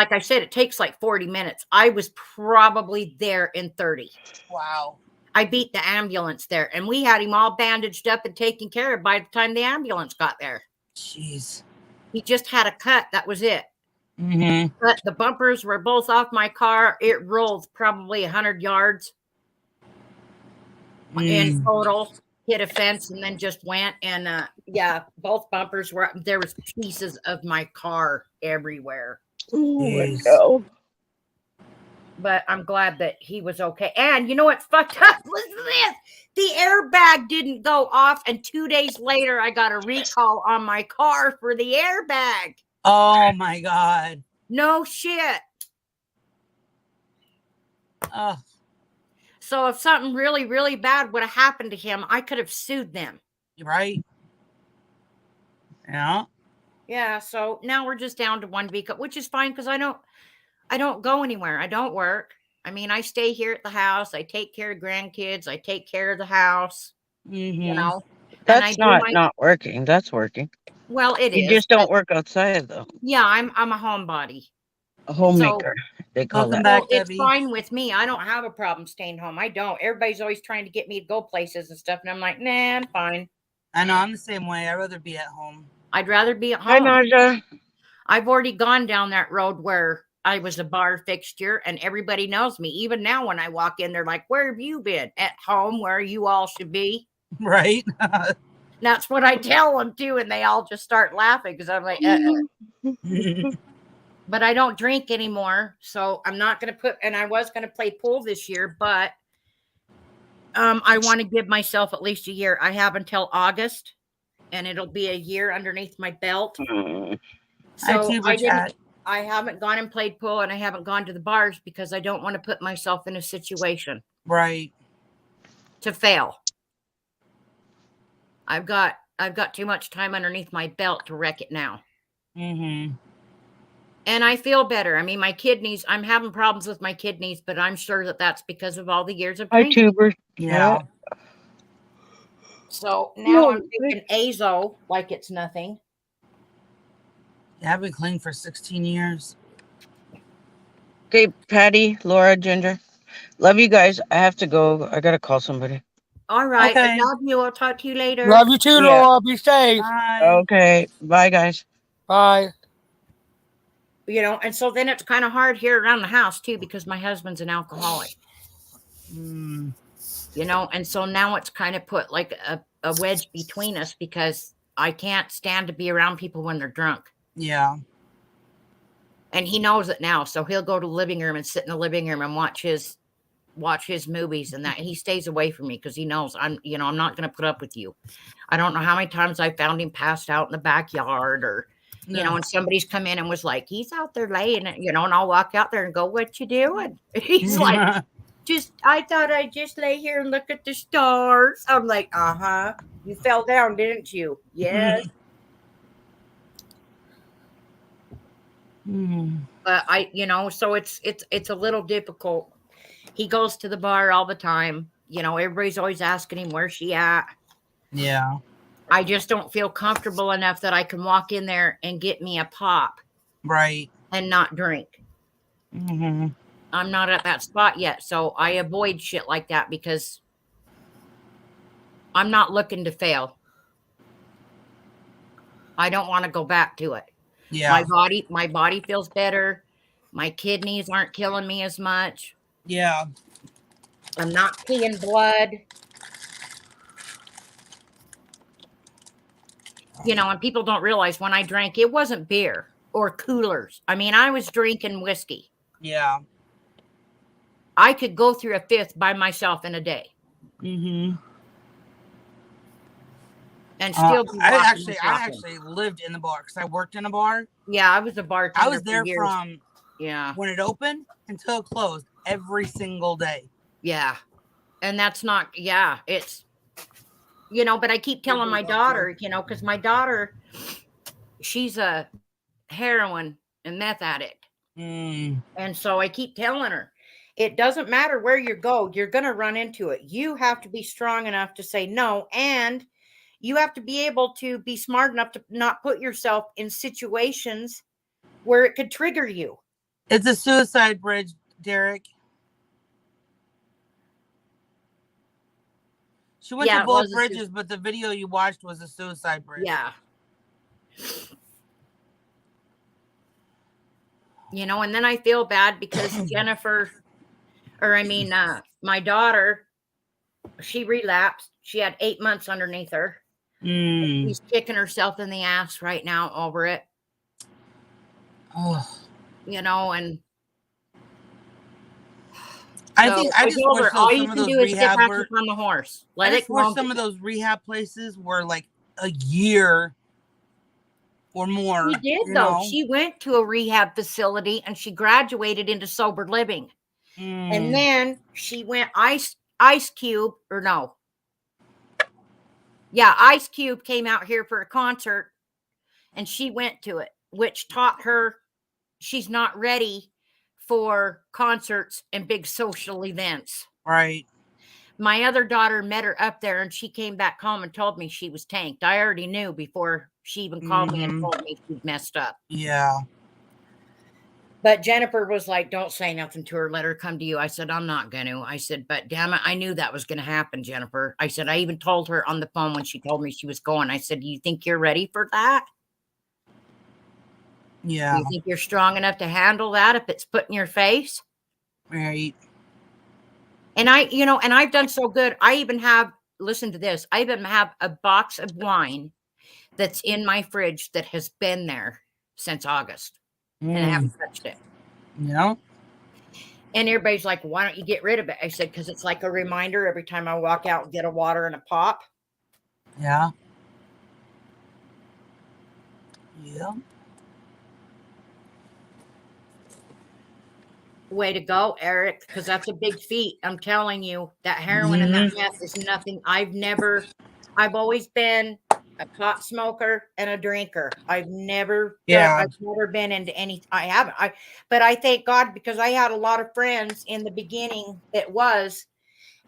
like 40 minutes. I was probably there in 30. Wow. I beat the ambulance there and we had him all bandaged up and taken care of by the time the ambulance got there. Jeez. He just had a cut. That was it. Mm-hmm. But the bumpers were both off my car. It rolled probably 100 yards in total, hit a fence and then just went. And yeah, both bumpers were, there was pieces of my car everywhere. Oh, But I'm glad that he was okay. And you know what fucked up? Listen to this. The airbag didn't go off. And 2 days later, I got a recall on my car for the airbag. Oh my God. No shit. Oh. So if something really, really bad would have happened to him, I could have sued them. Right. Yeah. Yeah. So now we're just down to 1 week, which is fine because I don't go anywhere. I don't work. I mean, I stay here at the house. I take care of grandkids. I take care of the house. Mm-hmm. You know, that's not working. That's working. Well, it is. You just don't work outside, though. Yeah, I'm a homebody. A homemaker, they call Welcome that. back, Well, it's Debbie. fine with me. I don't have a problem staying home. I don't. Everybody's always trying to get me to go places and stuff. And I'm like, nah, I'm fine. I know. I'm the same way. I'd rather be at home. I'd rather be at Hi, home. Naja. I've already gone down that road where I was a bar fixture and everybody knows me. Even now when I walk in, they're like, where have you been? At home, where you all should be. Right. That's what I tell them too. And they all just start laughing because I'm like, But I don't drink anymore. So I'm not going to and I was going to play pool this year, but I want to give myself at least a year. I have until August and it'll be a year underneath my belt. So I haven't gone and played pool and I haven't gone to the bars because I don't want to put myself in a situation. Right. To fail. I've got I've got too much time underneath my belt to wreck it now. Mm-hmm. And I feel better. I mean, my kidneys, I'm having problems with my kidneys, but I'm sure that that's because of all the years of Hi, drinking. tubers. Yeah. So now I'm Whoa, taking Azo like it's nothing. Yeah, I've been clean for 16 years. Okay, Patty, Laura, Ginger. Love you guys. I have to go. I gotta call somebody. All right. I Okay. love you. I'll talk to you later. love you too, Yeah. Laura. Be safe. Bye. Okay. Bye, guys. Bye. You know, and so then it's kind of hard here around the house too, because my husband's an alcoholic, Mm, you know, and so now it's kind of put like a wedge between us because I can't stand to be around people when they're drunk. yeah. And he knows it now. So he'll go to the living room and sit in the living room and watch his movies and that. And he stays away from me because he knows I'm not going to put up with you. I don't know how many times I found him passed out in the backyard or, you know, No. and somebody's come in and was like, he's out there laying it, you know, and I'll walk out there and go, what you doing? He's like, I thought I'd just lay here and look at the stars. I'm like, you fell down, didn't you? Yes. But so it's a little difficult. He goes to the bar all the time. You know, everybody's always asking him where's she at. Yeah. I just don't feel comfortable enough that I can walk in there and get me a pop Right. and not drink. Mm-hmm. I'm not at that spot yet. So I avoid shit like that because I'm not looking to fail. I don't want to go back to it. Yeah. My body feels better. My kidneys aren't killing me as much. Yeah. I'm not peeing blood. You know, and people don't realize when I drank, it wasn't beer or coolers. I mean, I was drinking whiskey. Yeah. I could go through a fifth by myself in a day. Mm-hmm. And still be I walking and actually lived in the bar because I worked in a bar. Yeah, I was a bartender. I was there for years. from when it opened until it closed every single day. Yeah. And that's not, it's, you know, but I keep telling my daughter, you know, because my daughter, she's a heroin and meth addict. Mm. And so I keep telling her, it doesn't matter where you go, you're going to run into it. You have to be strong enough to say no. And you have to be able to be smart enough to not put yourself in situations where it could trigger you. It's a suicide bridge, Derek. She went to both bridges, but the video you watched was a suicide bridge. Yeah. You know, and then I feel bad because my daughter, she relapsed. She had 8 months underneath her. She's kicking herself in the ass right now over it. Oh. You know, and I just wish all you some of can those do is get back rehab on the horse. I just wish some of those rehab places were like a year or more. She did though. She went to a rehab facility and she graduated into sober living. And then she went Ice Cube Ice Cube came out here for a concert and she went to it, which taught her she's not ready for concerts and big social events. Right. My other daughter met her up there and she came back home and told me she was tanked. I already knew before she even called me and told me she'd messed up. Yeah. But Jennifer was like, don't say nothing to her. Let her come to you. I said, I'm not going to. I said, but damn it, I knew that was going to happen, Jennifer. I said, I even told her on the phone when she told me she was going. I said, do you think you're ready for that? Yeah. Do you think you're strong enough to handle that if it's put in your face? Right. And I've done so good. I even have, listen to this. I even have a box of wine that's in my fridge that has been there since August. And I haven't touched it. Yeah. And everybody's like, why don't you get rid of it? I said, because it's like a reminder every time I walk out and get a water and a pop. Yeah. Yeah. Way to go, Eric, because that's a big feat. I'm telling you, that heroin and that meth is nothing. I've always been a pot smoker and a drinker. I've never been into any. I haven't. But I thank God because I had a lot of friends in the beginning that was,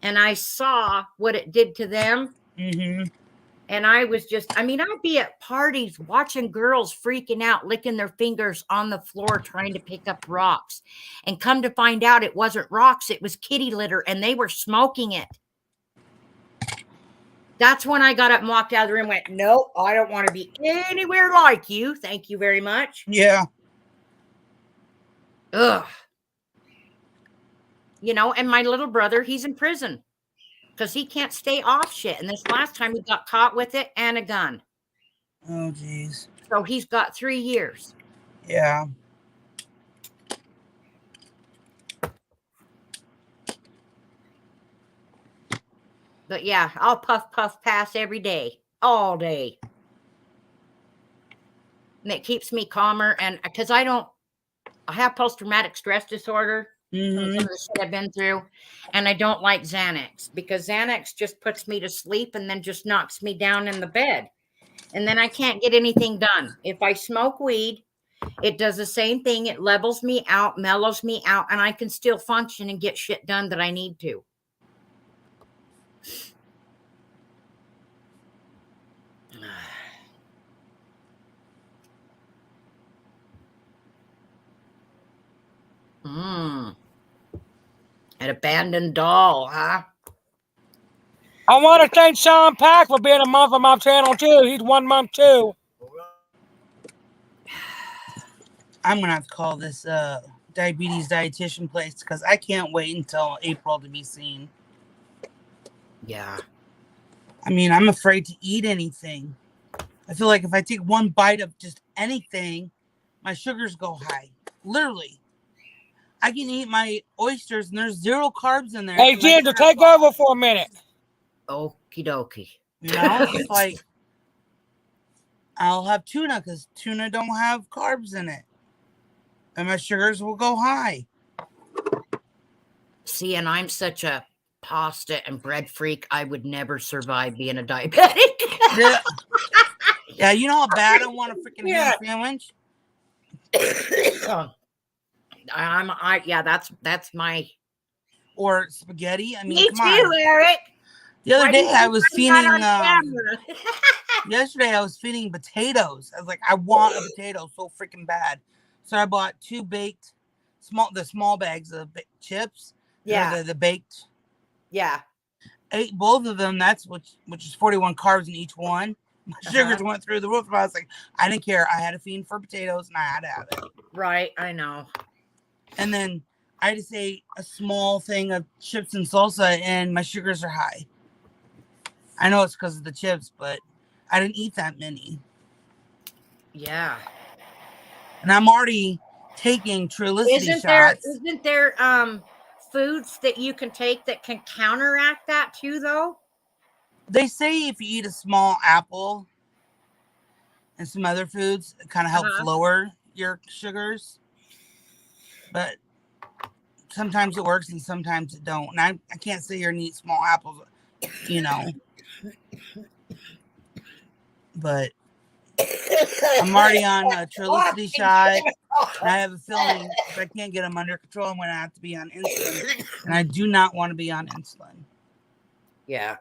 and I saw what it did to them. Mm-hmm. And I was just, I mean, I'd be at parties watching girls freaking out, licking their fingers on the floor, trying to pick up rocks. And come to find out it wasn't rocks, it was kitty litter, and they were smoking it. That's when I got up and walked out of the room and went, nope, I don't want to be anywhere like you. Thank you very much. Yeah. Ugh. You know, and my little brother, he's in prison because he can't stay off shit. And this last time he got caught with it and a gun. Oh, geez. So he's got 3 years. Yeah. But yeah, I'll puff, pass every day, all day. And it keeps me calmer. And because I have post-traumatic stress disorder. Mm-hmm. From some of the shit I've been through. And I don't like Xanax because Xanax just puts me to sleep and then just knocks me down in the bed. And then I can't get anything done. If I smoke weed, it does the same thing. It levels me out, mellows me out, and I can still function and get shit done that I need to. An abandoned doll, huh? I want to thank Sean Pack for being a month on my channel too. He's 1 month too. I'm gonna have to call this diabetes dietitian place because I can't wait until April to be seen. Yeah. I mean, I'm afraid to eat anything. I feel like if I take one bite of just anything, my sugars go high. Literally. I can eat my oysters and there's 0 carbs in there. Hey, Ginger, take over for a minute. Okie dokie. You know, it's like I'll have tuna because tuna don't have carbs in it. And my sugars will go high. See, and I'm such a pasta and bread freak. I would never survive being a diabetic. Yeah. Yeah, you know how bad I want a freaking ham sandwich? That's my. Or spaghetti. I mean, Me come too, on. Eric. The other day I was feeding. Camera? Yesterday I was feeding potatoes. I was like, I want a potato so freaking bad. So I bought 2 baked, small bags of chips. Yeah. The baked. Yeah. Ate both of them. That's which is 41 carbs in each one. My sugars went through the roof. But I was like, I didn't care. I had a fiend for potatoes and I had to have it. Right. I know. And then I just ate a small thing of chips and salsa and my sugars are high. I know it's because of the chips, but I didn't eat that many. Yeah. And I'm already taking Trulicity shots. Isn't there foods that you can take that can counteract that too, though? They say if you eat a small apple and some other foods, it kind of helps lower your sugars. But sometimes it works and sometimes it don't. And I can't sit here and eat small apples, you know. But I'm already on a Trulicity shot. And I have a feeling if I can't get them under control, I'm going to have to be on insulin. And I do not want to be on insulin. Yeah.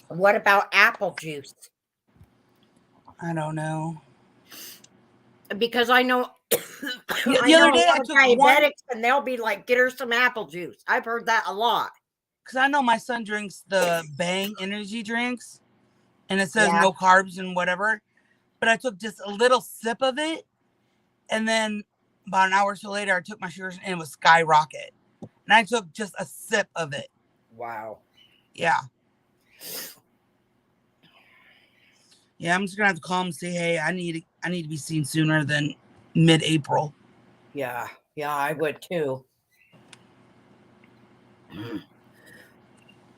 What about apple juice? I don't know. Because I know the other day I took diabetics and they'll be like, get her some apple juice. I've heard that a lot. Because I know my son drinks the Bang energy drinks and it says no carbs and whatever. But I took just a little sip of it. And then about an hour or so later, I took my sugars and it was skyrocket. And I took just a sip of it. Wow. Yeah. Yeah, I'm just gonna have to call him and say, hey, I need to be seen sooner than mid-April. Yeah, I would too.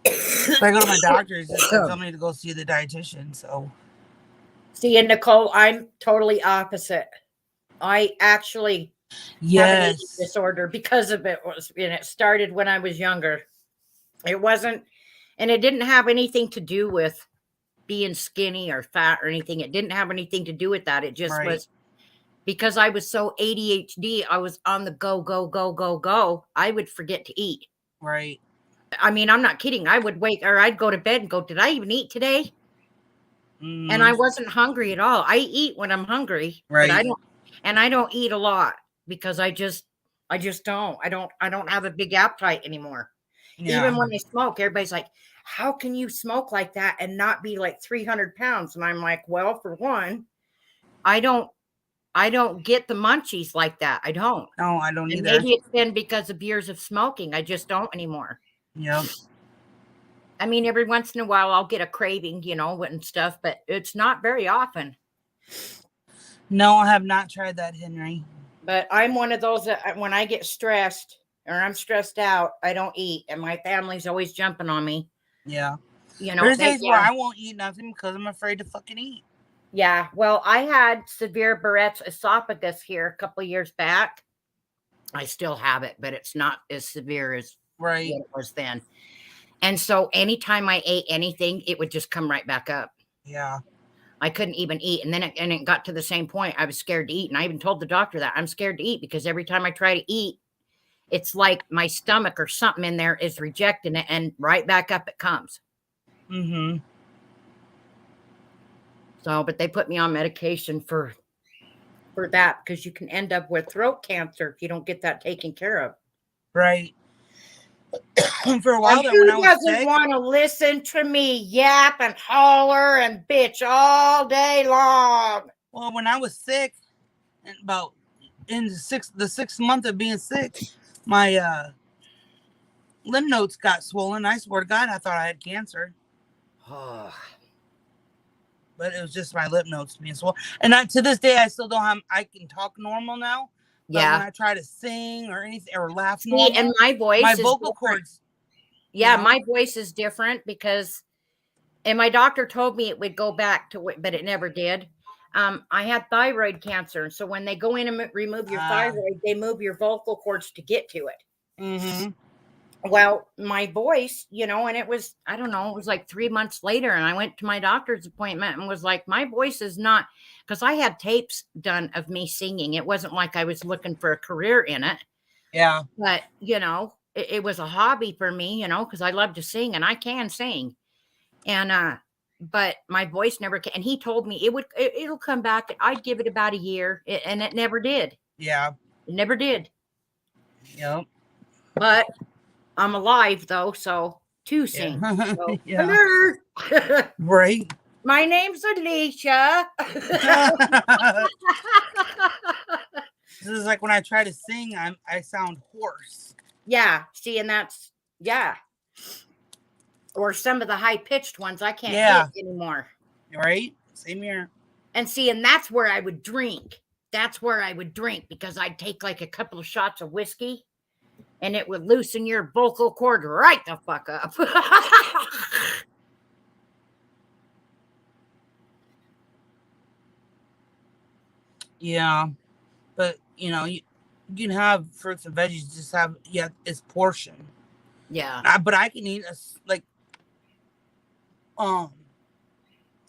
If I go to my doctor, he's just telling me to go see the dietitian. So, see, and Nicole, I'm totally opposite. I actually have an eating disorder because of it. And it started when I was younger. It wasn't And it didn't have anything to do with being skinny or fat or anything. It didn't have anything to do with that. It just Right. was because I was so ADHD. I was on the go, go, go, go, go. I would forget to eat. Right. I mean, I'm not kidding. I would wake or I'd go to bed and go, did I even eat today? Mm, And I wasn't hungry at all. I eat when I'm hungry, Right. but I don't eat a lot because I just don't. I don't have a big appetite anymore. yeah. Even when I smoke, everybody's like, how can you smoke like that and not be like 300 pounds? And I'm like, well, for one, I don't get the munchies like that. I don't. No, I don't And either. maybe it's been because of years of smoking. I just don't anymore. Yep. I mean, every once in a while I'll get a craving, you know, and stuff, but it's not very often. No, I have not tried that, Henry. But I'm one of those that when I get stressed or I'm stressed out, I don't eat. And my family's always jumping on me. Yeah. You know, There's days where I won't eat nothing because I'm afraid to fucking eat. yeah. Well, I had severe Barrett's esophagus here a couple of years back. I still have it, but it's not as severe as Right. what it was then. And so anytime I ate anything, it would just come right back up. Yeah. I couldn't even eat. And then it got to the same point. I was scared to eat. And I even told the doctor that I'm scared to eat because every time I try to eat, it's like my stomach or something in there is rejecting it and right back up it comes. Mm-hmm. So, but they put me on medication for that because you can end up with throat cancer if you don't get that taken care of. Right. For a while And there, who when I was doesn't sick, want to listen to me yap and holler and bitch all day long? well, when I was sick, and about in the sixth month of being sick, my lymph nodes got swollen. I swear to God, I thought I had cancer, Oh, but it was just my lymph nodes being swollen. And to this day, I still don't have. I can talk normal now. But yeah. when I try to sing or anything or laugh See, normal, and my voice my is vocal different. cords. Yeah, you know? my voice is different because, and my doctor told me it would go back to it, but it never did. I had thyroid cancer. So when they go in and remove your thyroid, they move your vocal cords to get to it. Mm-hmm. Well, my voice, you know, and it was, I don't know, it was like 3 months later. And I went to my doctor's appointment and was like, my voice is not, because I had tapes done of me singing. It wasn't like I was looking for a career in it. Yeah. But, you know, it was a hobby for me, you know, because I love to sing and I can sing. And, but my voice never came. And he told me it'll come back. I'd give it about a year. And it never did. Yeah. It never did. Yep. But I'm alive though, so to sing. Yeah. So, Yeah. hello. Right. My name's Alicia. This is like when I try to sing, I sound hoarse. Yeah. See, and that's or some of the high pitched ones I can't get anymore. Right? Same here. And see, and that's where I would drink. That's where I would drink because I'd take like a couple of shots of whiskey and it would loosen your vocal cord right the fuck up. Yeah. But, you know, you can have fruits and veggies, just have, it's portion. Yeah. But I can eat, can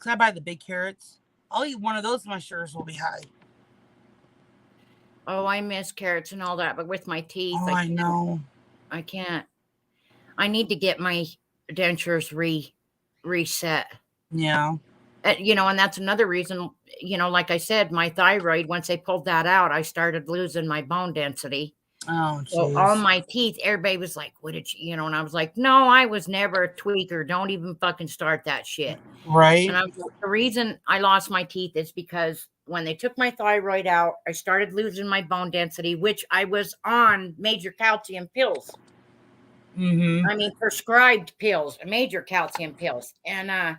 I buy the big carrots? I'll eat one of those, my sugars will be high. Oh, I miss carrots and all that, but with my teeth, Oh, I know. I can't. I need to get my dentures reset. Yeah. You know, and that's another reason, you know, like I said, my thyroid, once they pulled that out, I started losing my bone density. Oh, so all my teeth, everybody was like, what did you know? And I was like, no, I was never a tweaker. Don't even fucking start that shit. Right. And I was like, the reason I lost my teeth is because when they took my thyroid out, I started losing my bone density, which I was on major calcium pills. Mm-hmm. I mean, prescribed pills, major calcium pills. And,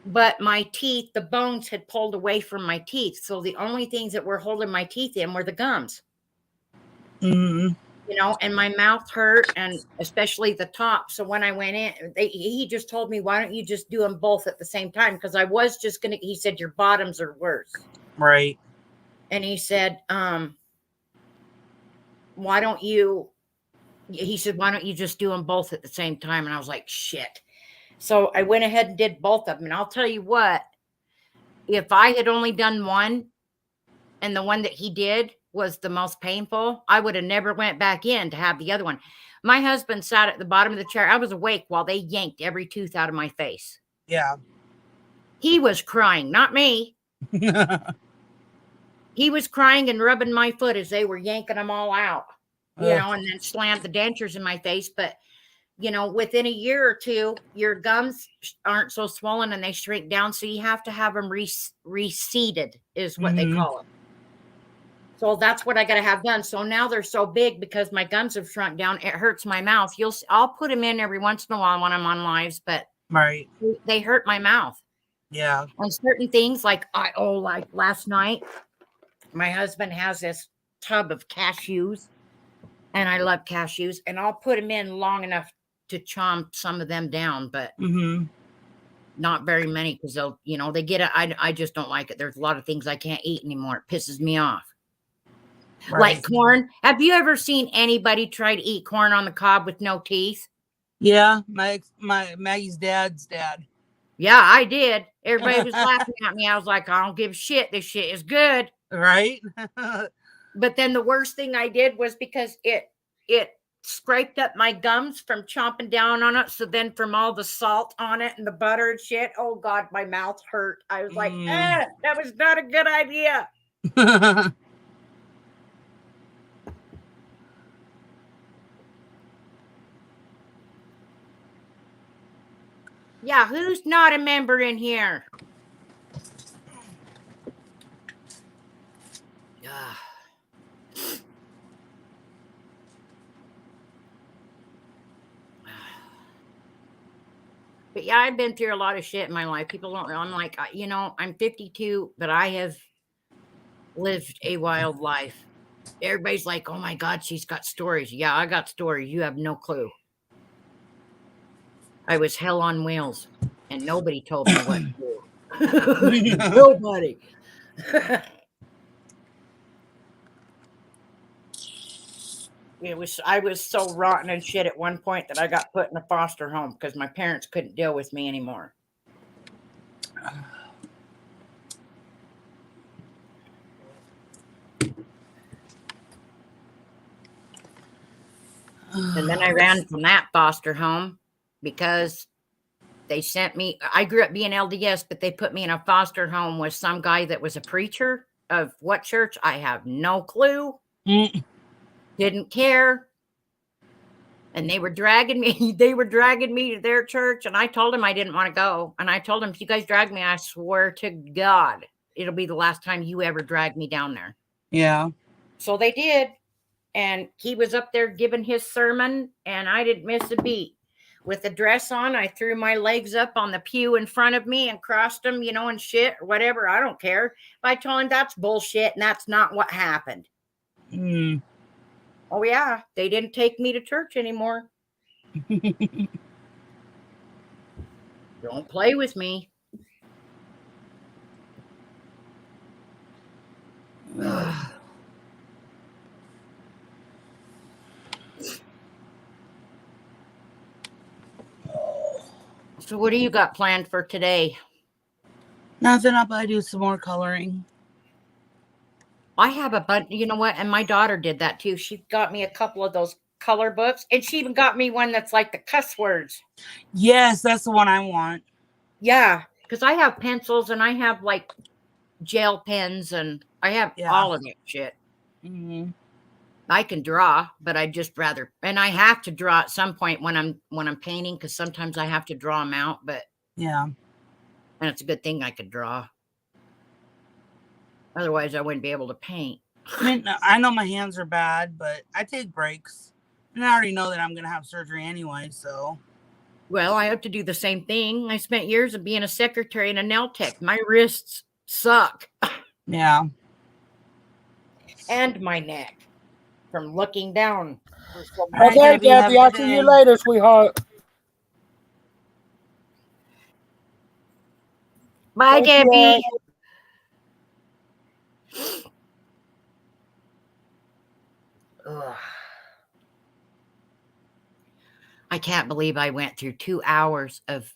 but my teeth, the bones had pulled away from my teeth. So the only things that were holding my teeth in were the gums. Mm-hmm. You know, and my mouth hurt, and especially the top. So when I went in, he just told me, why don't you just do them both at the same time? Because I was just going to, he said, your bottoms are worse. Right. And he said, why don't you he said, why don't you just do them both at the same time? And I was like, shit. So I went ahead and did both of them. And I'll tell you what, if I had only done one and the one that he did was the most painful, I would have never went back in to have the other one. My husband sat at the bottom of the chair. I was awake while they yanked every tooth out of my face. Yeah. He was crying, not me. He was crying and rubbing my foot as they were yanking them all out, you know, and then slammed the dentures in my face. But, you know, within a year or two, your gums aren't so swollen and they shrink down. So you have to have them reseeded is what they call it. So that's what I got to have done. So now they're so big because my gums have shrunk down. It hurts my mouth. I'll put them in every once in a while when I'm on lives, but Right. they hurt my mouth. Yeah. On certain things, like last night, my husband has this tub of cashews, and I love cashews, and I'll put them in long enough to chomp some of them down, but not very many because they'll, you know, they get it. I just don't like it. There's a lot of things I can't eat anymore. It pisses me off. Right. Like corn. Have you ever seen anybody try to eat corn on the cob with no teeth? Yeah, my Maggie's dad's dad. Yeah, I did. Everybody was laughing at me. I was like, I don't give a shit. This shit is good. Right? But then the worst thing I did was because it scraped up my gums from chomping down on it. So then from all the salt on it and the butter and shit, oh God, my mouth hurt. I was like, that was not a good idea. Yeah, who's not a member in here? But yeah, I've been through a lot of shit in my life. People don't know. I'm like, you know, I'm 52, but I have lived a wild life. Everybody's like, oh my God, she's got stories. Yeah, I got stories. You have no clue. I was hell on wheels, and nobody told me what to do. Nobody. I was so rotten and shit at one point that I got put in a foster home because my parents couldn't deal with me anymore. And then I ran from that foster home because they sent me. I grew up being LDS, but they put me in a foster home with some guy that was a preacher of what church? I have no clue. Didn't care. And they were dragging me. They were dragging me to their church. And I told them I didn't want to go. And I told them, if you guys drag me, I swear to God, it'll be the last time you ever drag me down there. Yeah. So they did. And he was up there giving his sermon, and I didn't miss a beat. With the dress on, I threw my legs up on the pew in front of me and crossed them, you know, and shit or whatever. I don't care. I told him that's bullshit and that's not what happened. Oh, yeah. They didn't take me to church anymore. Don't play with me. So what do you got planned for today? Nothing up. I do some more coloring. I have a bunch, you know what? And my daughter did that too. She got me a couple of those color books, and she even got me one that's like the cuss words. Yes, that's the one I want. Yeah, because I have pencils and I have like gel pens and I have all of that shit. I can draw, but I just rather, and I have to draw at some point when I'm painting, because sometimes I have to draw them out. But yeah, and it's a good thing I could draw. Otherwise, I wouldn't be able to paint. I mean, I know my hands are bad, but I take breaks, and I already know that I'm gonna have surgery anyway. So, well, I have to do the same thing. I spent years of being a secretary and a nail tech. My wrists suck. Yeah, and my neck from looking down. Okay, Kathy, I'll see you later, sweetheart. Bye, Debbie. I can't believe I went through 2 hours of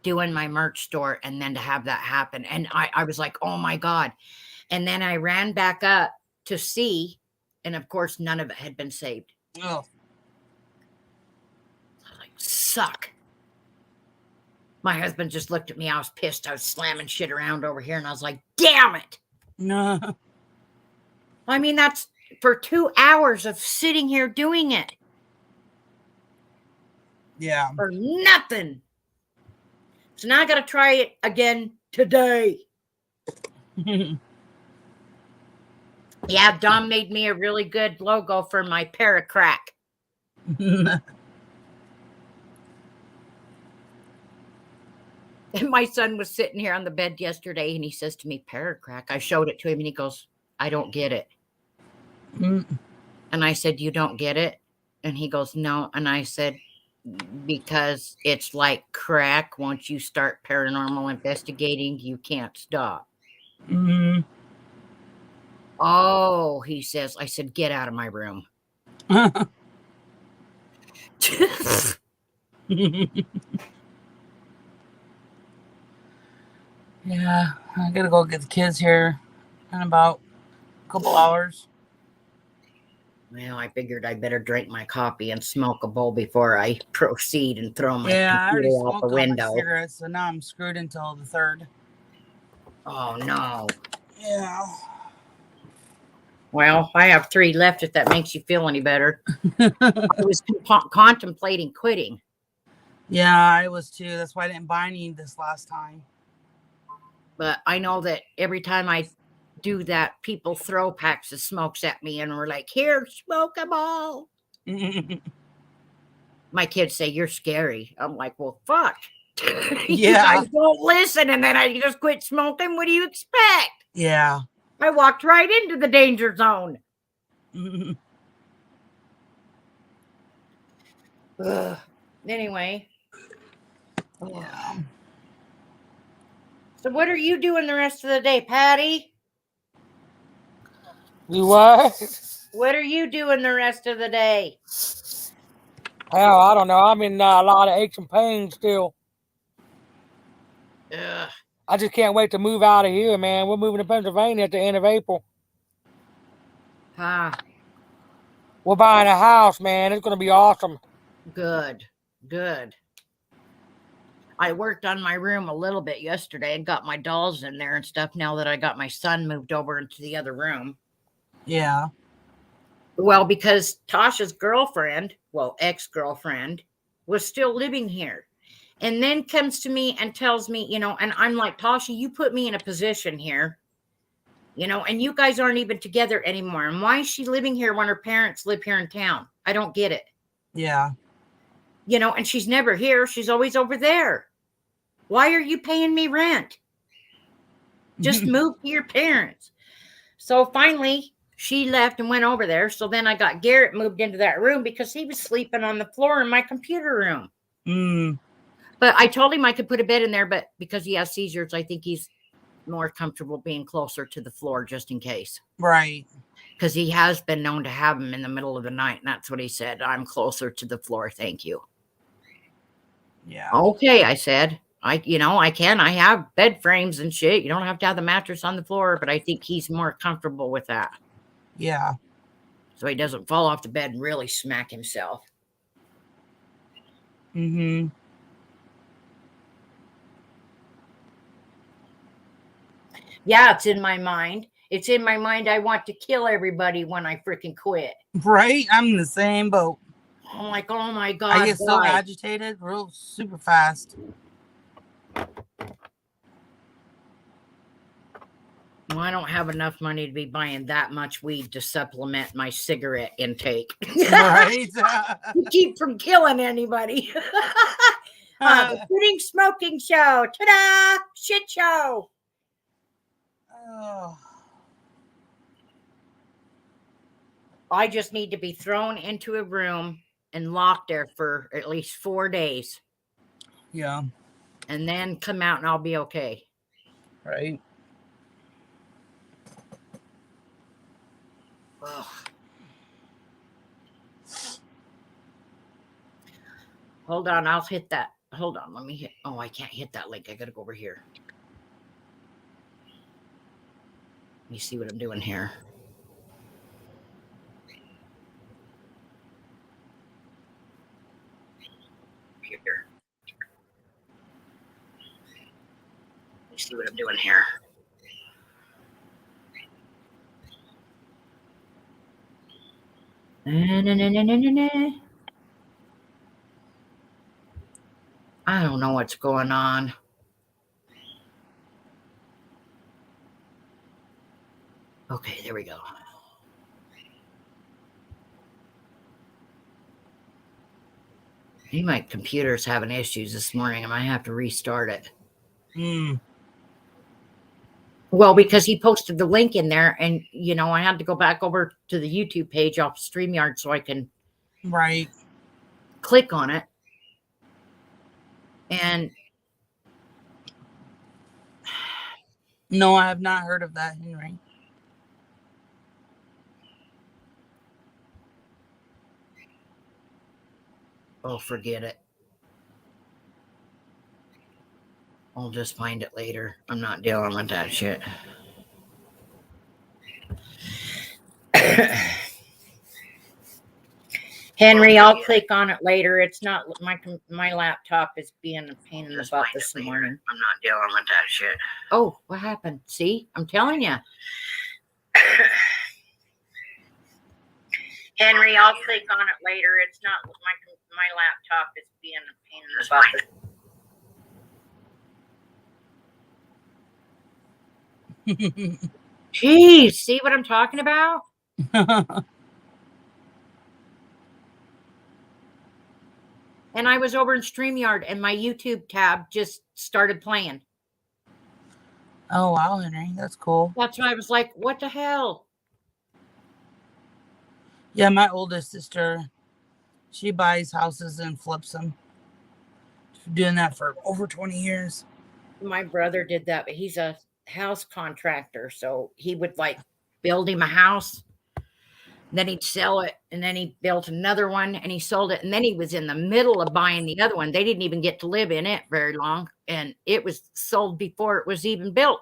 doing my merch store and then to have that happen. And I was like, oh my God. And then I ran back up to see, and of course, none of it had been saved. Oh, I was like, suck. My husband just looked at me. I was pissed. I was slamming shit around over here, and I was like, damn it. no. I mean, that's for 2 hours of sitting here doing it Yeah. for nothing. So now I got to try it again today. Yeah, Dom made me a really good logo for my Paracrack. And my son was sitting here on the bed yesterday, and he says to me, Paracrack. I showed it to him, and he goes, I don't get it. And I said, you don't get it? And he goes, no. And I said, because it's like crack. Once you start paranormal investigating, you can't stop. Oh, he says. I said, get out of my room. Yeah, I gotta go get the kids here in about a couple hours. Well, I figured I better drink my coffee and smoke a bowl before I proceed and throw my Yeah, I already computer out smoked the all my window. cigarettes, so now I'm screwed until the 3rd. Oh, no. Yeah. Well, I have 3 left if that makes you feel any better. I was contemplating quitting. Yeah, I was too. That's why I didn't buy any this last time. But I know that every time I do that, people throw packs of smokes at me and we're like, here, smoke them all. My kids say, you're scary. I'm like, well, fuck. You Yeah. guys don't listen, and then I just quit smoking. What do you expect? Yeah. I walked right into the danger zone. Ugh. Anyway. Yeah. So what are you doing the rest of the day, Patty? You what? What are you doing the rest of the day? Hell, I don't know. I'm in a lot of aches and pains still. Ugh. I just can't wait to move out of here, man. We're moving to Pennsylvania at the end of April. Ah, We're buying a house, man. It's going to be awesome. good. Good. I worked on my room a little bit yesterday and got my dolls in there and stuff now that I got my son moved over into the other room. Yeah. Well, because Tasha's girlfriend, well, ex-girlfriend, was still living here. And then comes to me and tells me, you know, and I'm like, Tasha, you put me in a position here, you know, and you guys aren't even together anymore. And why is she living here when her parents live here in town? I don't get it. Yeah. You know, and she's never here. She's always over there. Why are you paying me rent? Just move to your parents. So finally, she left and went over there. So then I got Garrett moved into that room because he was sleeping on the floor in my computer room. But I told him I could put a bed in there, but because he has seizures, I think he's more comfortable being closer to the floor just in case. Right. Because he has been known to have him in the middle of the night. And that's what he said. I'm closer to the floor. Thank you. Yeah. Okay, I said. I have bed frames and shit. You don't have to have the mattress on the floor, but I think he's more comfortable with that. Yeah. So he doesn't fall off the bed and really smack himself. Yeah, it's in my mind. It's in my mind. I want to kill everybody when I freaking quit. Right? I'm in the same boat. I'm like, oh my God. I get so why? agitated real super fast. Well, I don't have enough money to be buying that much weed to supplement my cigarette intake. Right? You keep from killing anybody. The Quitting Smoking Show. Ta-da! Shit show. Oh. I just need to be thrown into a room and locked there for at least 4 days. Yeah. And then come out and I'll be okay. Right. Ugh. Hold on, I'll hit that. Hold on, let me hit. Oh, I can't hit that link. I gotta go over here. Let me see what I'm doing here. Here. Let me see what I'm doing here. I don't know what's going on. Okay, there we go. My computer's having issues this morning. I might have to restart it. Well, because he posted the link in there, and I had to go back over to the YouTube page off StreamYard so I can click on it. And no, I have not heard of that, Henry. oh, forget it. I'll just find it later. I'm not dealing with that shit. Henry, I'll click on it later. It's not my laptop is being a pain in the butt this morning. I'm not dealing with that shit. Oh, what happened? See, I'm telling you. Henry, I'll click on it later. It's not my laptop is being a pain in the butt. Jeez, see what I'm talking about? And I was over in StreamYard and my YouTube tab just started playing. Oh, wow, Henry. That's cool. That's why I was like, what the hell? Yeah, my oldest sister, she buys houses and flips them. She's been doing that for over 20 years. My brother did that, but he's a house contractor. So he would build him a house. Then he'd sell it, and then he built another one, and he sold it, and then he was in the middle of buying the other one. They didn't even get to live in it very long, and it was sold before it was even built.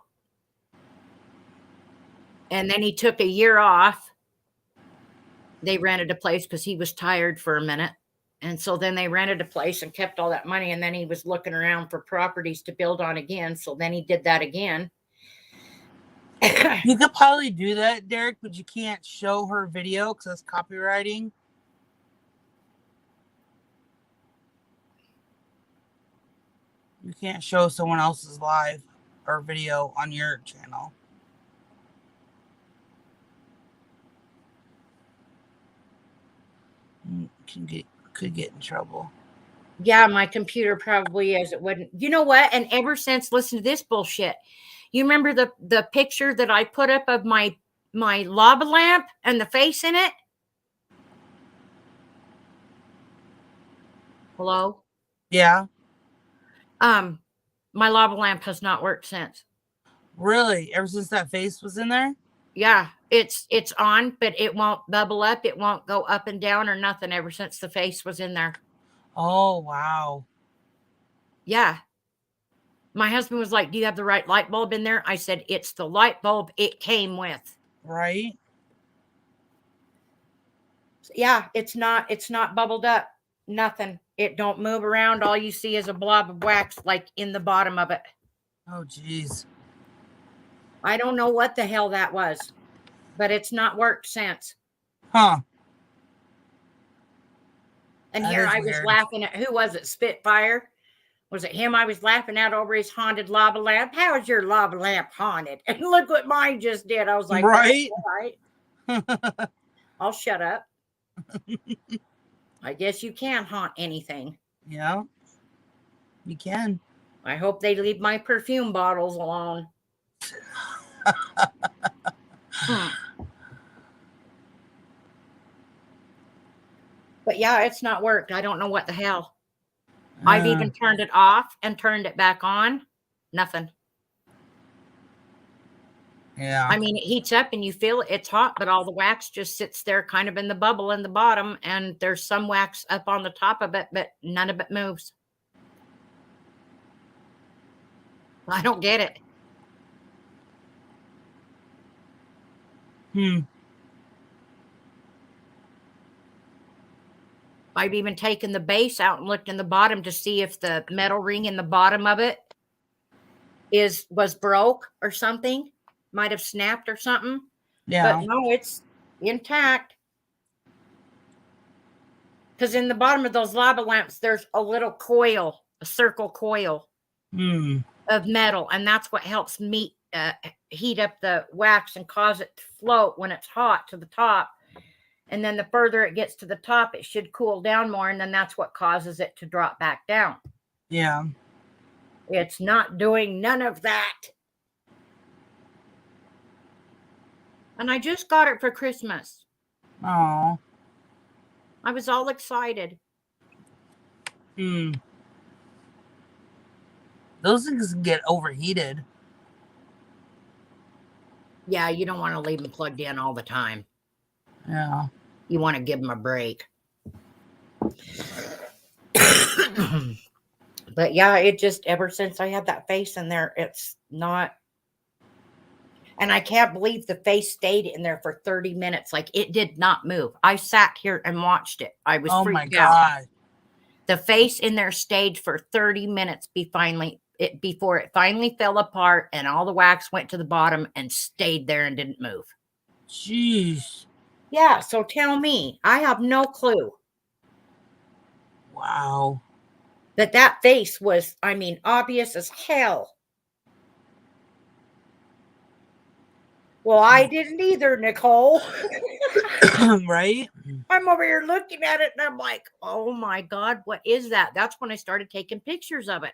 And then he took a year off. They rented a place because he was tired for a minute, and so then they rented a place and kept all that money, and then he was looking around for properties to build on again, so then he did that again. You could probably do that, Derek, but you can't show her video because that's copywriting. You can't show someone else's live or video on your channel. Could get in trouble. Yeah, my computer probably is. It wouldn't. You know what? And ever since, listen to this bullshit. You remember the picture that I put up of my lava lamp and the face in it? Hello? Yeah. My lava lamp has not worked since. Really? Ever since that face was in there? Yeah, it's on, but it won't bubble up. It won't go up and down or nothing ever since the face was in there. Oh, wow. Yeah. My husband was like, do you have the right light bulb in there? I said, it's the light bulb it came with. Right? Yeah, it's not bubbled up. Nothing. It don't move around. All you see is a blob of wax in the bottom of it. Oh, geez. I don't know what the hell that was, but it's not worked since. Huh. And That here is I was weird. laughing at, who was it? Spitfire? Was it him I was laughing at over his haunted lava lamp? How is your lava lamp haunted? And look what mine just did. I was like, right? All right. I'll shut up. I guess you can haunt anything. Yeah. You can. I hope they leave my perfume bottles alone. But yeah, it's not worked. I don't know what the hell. I've even turned it off and turned it back on. Nothing. Yeah. I mean, it heats up and you feel it's hot, but all the wax just sits there kind of in the bubble in the bottom, and there's some wax up on the top of it, but none of it moves. I don't get it. I've even taken the base out and looked in the bottom to see if the metal ring in the bottom of it was broke or something, might have snapped or something. Yeah. But no, it's intact. Because in the bottom of those lava lamps, there's a little coil, a circle coil of metal, and that's what helps heat up the wax and cause it to float when it's hot to the top. And then the further it gets to the top, it should cool down more, and then that's what causes it to drop back down. Yeah. It's not doing none of that. And I just got it for Christmas. Oh. I was all excited. Those things get overheated. Yeah, you don't want to leave them plugged in all the time. Yeah. You want to give them a break. But yeah, it just, ever since I had that face in there, it's not. And I can't believe the face stayed in there for 30 minutes. Like, it did not move. I sat here and watched it. I was freaked out. God. The face in there stayed for 30 minutes before it finally fell apart, and all the wax went to the bottom and stayed there and didn't move. Jeez. Yeah, so tell me, I have no clue. Wow. That face was, I mean, obvious as hell. Well, I didn't either, Nicole. Right? I'm over here looking at it and I'm like, oh my God, what is that? That's when I started taking pictures of it.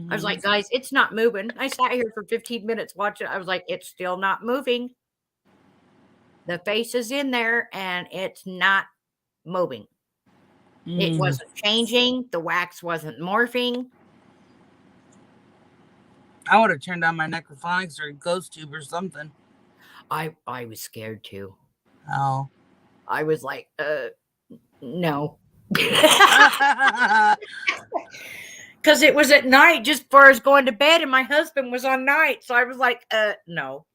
I was like, guys, it's not moving. I sat here for 15 minutes watching it. I was like, it's still not moving. The face is in there and it's not moving. It wasn't changing. The wax wasn't morphing. I would have turned on my necrophonics or ghost tube or something. I was scared too. Oh. I was like, no. Because it was at night just before I was going to bed, and my husband was on night. So I was like, no.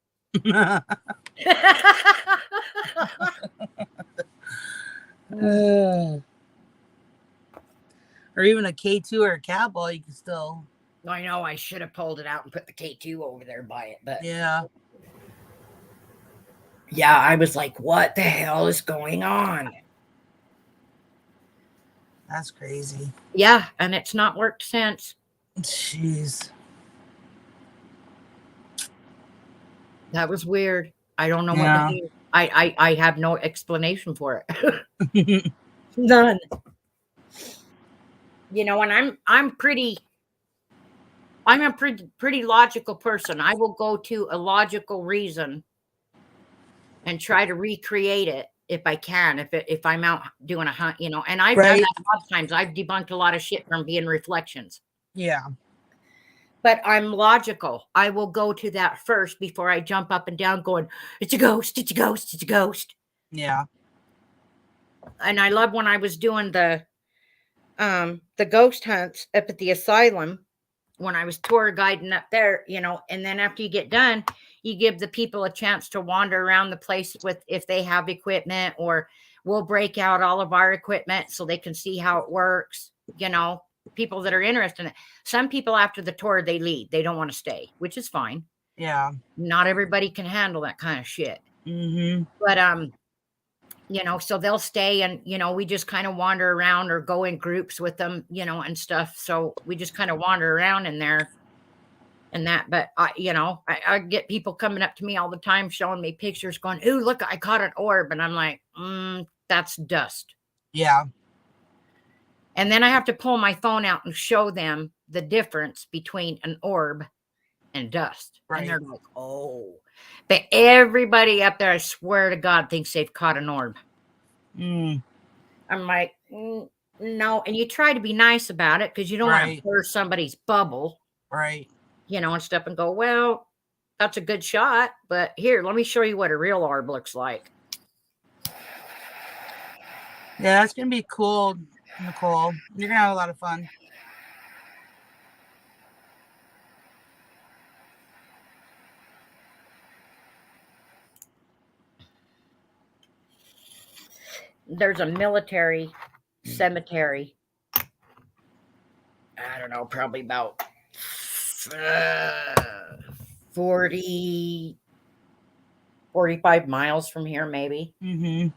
Or even a K2 or a cat ball, you can still. I know I should have pulled it out and put the K2 over there by it, but yeah, I was like, what the hell is going on? That's crazy. Yeah, and it's not worked since. Jeez. That was weird. I don't know what to do. I have no explanation for it. None. You know, and I'm a pretty logical person. I will go to a logical reason and try to recreate it if I can, if I'm out doing a hunt, you know. And I've done that a lot of times. I've debunked a lot of shit from being reflections. Yeah. But I'm logical. I will go to that first before I jump up and down going, it's a ghost, it's a ghost, it's a ghost. Yeah. And I love when I was doing the ghost hunts up at the asylum, when I was tour guiding up there, you know, and then after you get done, you give the people a chance to wander around the place if they have equipment, or we'll break out all of our equipment so they can see how it works, you know. People that are interested in it. Some people after the tour, they leave. They don't want to stay, which is fine. Yeah. Not everybody can handle that kind of shit. Mm-hmm. But, you know, so they'll stay and, you know, we just kind of wander around or go in groups with them, you know, and stuff. So we just kind of wander around in there and that. But, you know, I get people coming up to me all the time showing me pictures going, ooh, look, I caught an orb. And I'm like, that's dust. Yeah. And then I have to pull my phone out and show them the difference between an orb and dust. Right. And they're like, oh. But everybody up there, I swear to God, thinks they've caught an orb. I'm like, no. And you try to be nice about it because you don't want to burst somebody's bubble. Right. You know, and stuff and go, well, That's a good shot. But here, let me show you what a real orb looks like. Yeah, that's gonna be cool, Nicole. You're gonna have a lot of fun. There's a military cemetery. I don't know, probably about 40, 45 miles from here, maybe. Mm-hmm.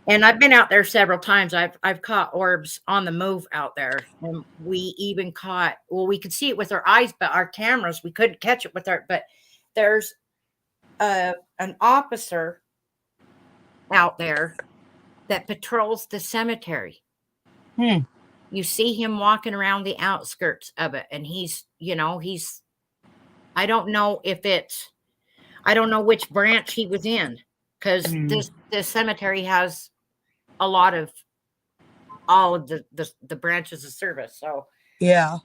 And I've been out there several times. I've caught orbs on the move out there. And we even caught, well, we could see it with our eyes, but our cameras, we couldn't catch it with our, but there's an officer out there that patrols the cemetery. You see him walking around the outskirts of it, and he's, I don't know which branch he was in, because this cemetery has all of the branches of service. So yeah,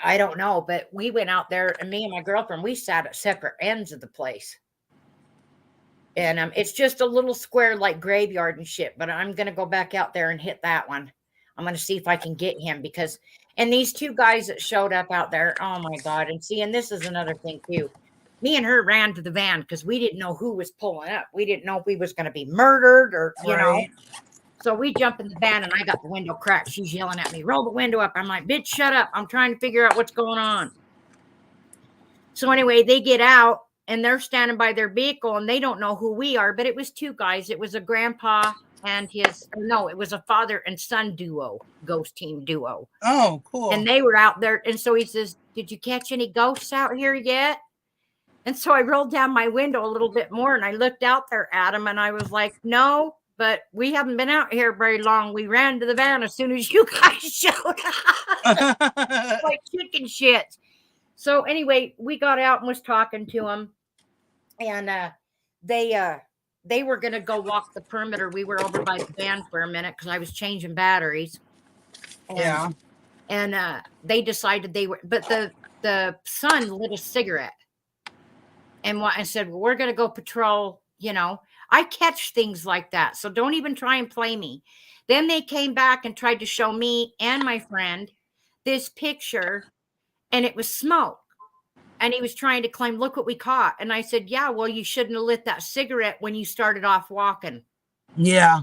I don't know, but we went out there, and me and my girlfriend, we sat at separate ends of the place. And it's just a little square like graveyard and shit, but I'm going to go back out there and hit that one. I'm going to see if I can get him and these two guys that showed up out there, oh my God. And this is another thing too. Me and her ran to the van because we didn't know who was pulling up. We didn't know if we was going to be murdered or, you know. So we jump in the van and I got the window cracked. She's yelling at me, roll the window up. I'm like, bitch, shut up. I'm trying to figure out what's going on. So anyway, they get out and they're standing by their vehicle and they don't know who we are, but it was two guys. It was a grandpa and it was a father and son duo, ghost team duo. Oh, cool. And they were out there. And so he says, did you catch any ghosts out here yet? And so I rolled down my window a little bit more and I looked out there at him and I was like, no, but we haven't been out here very long. We ran to the van as soon as you guys showed up. Like chicken shit. So anyway, we got out and was talking to them, and they were going to go walk the perimeter. We were over by the van for a minute because I was changing batteries. And, And they decided but the son lit a cigarette and said, well, we're going to go patrol. I catch things like that. So don't even try and play me. Then they came back and tried to show me and my friend this picture, and it was smoke. And he was trying to claim, look what we caught. And I said, yeah, well, you shouldn't have lit that cigarette when you started off walking. Yeah.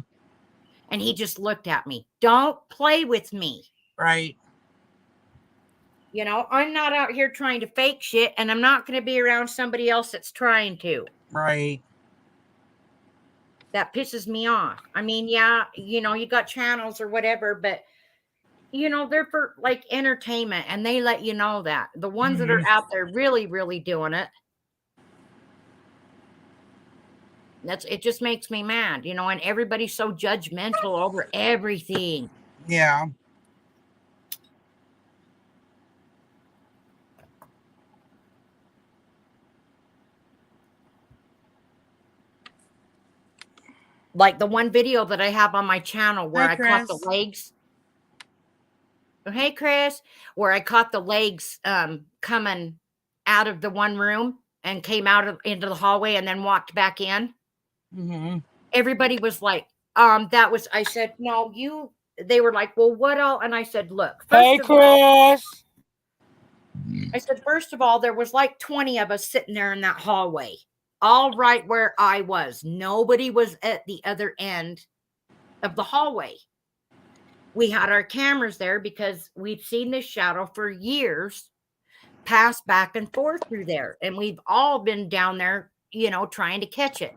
And he just looked at me. Don't play with me. Right. I'm not out here trying to fake shit, and I'm not going to be around somebody else that's trying to. Right. That pisses me off. I mean, yeah, you got channels or whatever, but they're for like entertainment, and they let you know that. The ones that are out there really, really doing it, it just makes me mad, and everybody's so judgmental over everything. Yeah. Like the one video that I have on my channel where I caught the legs. Oh, hey, Chris, where I caught the legs coming out of the one room and came into the hallway and then walked back in. Mm-hmm. Everybody was like, I said, no, they were like, well, what all? And I said, look, hey, Chris. I said, first of all, there was like 20 of us sitting there in that hallway, all right where I was. Nobody was at the other end of the hallway. We had our cameras there because we'd seen this shadow for years pass back and forth through there. And we've all been down there, trying to catch it.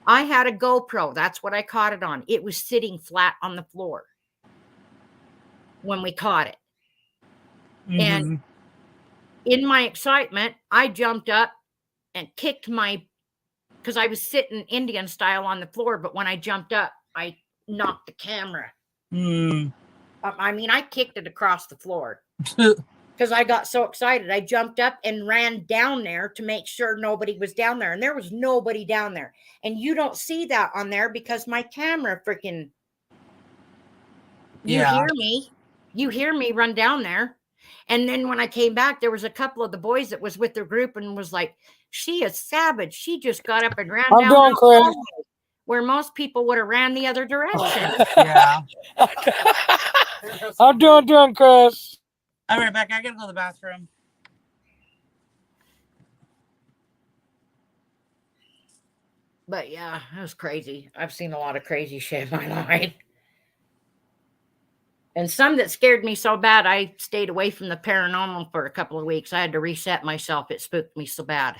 I had a GoPro. That's what I caught it on. It was sitting flat on the floor when we caught it. Mm-hmm. And in my excitement, I jumped up and kicked because I was sitting Indian style on the floor. But when I jumped up, I knocked the camera. I mean, I kicked it across the floor because I got so excited. I jumped up and ran down there to make sure nobody was down there. And there was nobody down there. And you don't see that on there because my camera freaking, you hear me run down there. And then when I came back, there was a couple of the boys that was with their group and was like, she is savage. She just got up and ran I'm down doing the Chris. hallway, where most people would have ran the other direction. Yeah. I'm doing Chris. I'll be right back. I gotta go to the bathroom. But yeah, it was crazy. I've seen a lot of crazy shit in my life. And some that scared me so bad, I stayed away from the paranormal for a couple of weeks. I had to reset myself. It spooked me so bad.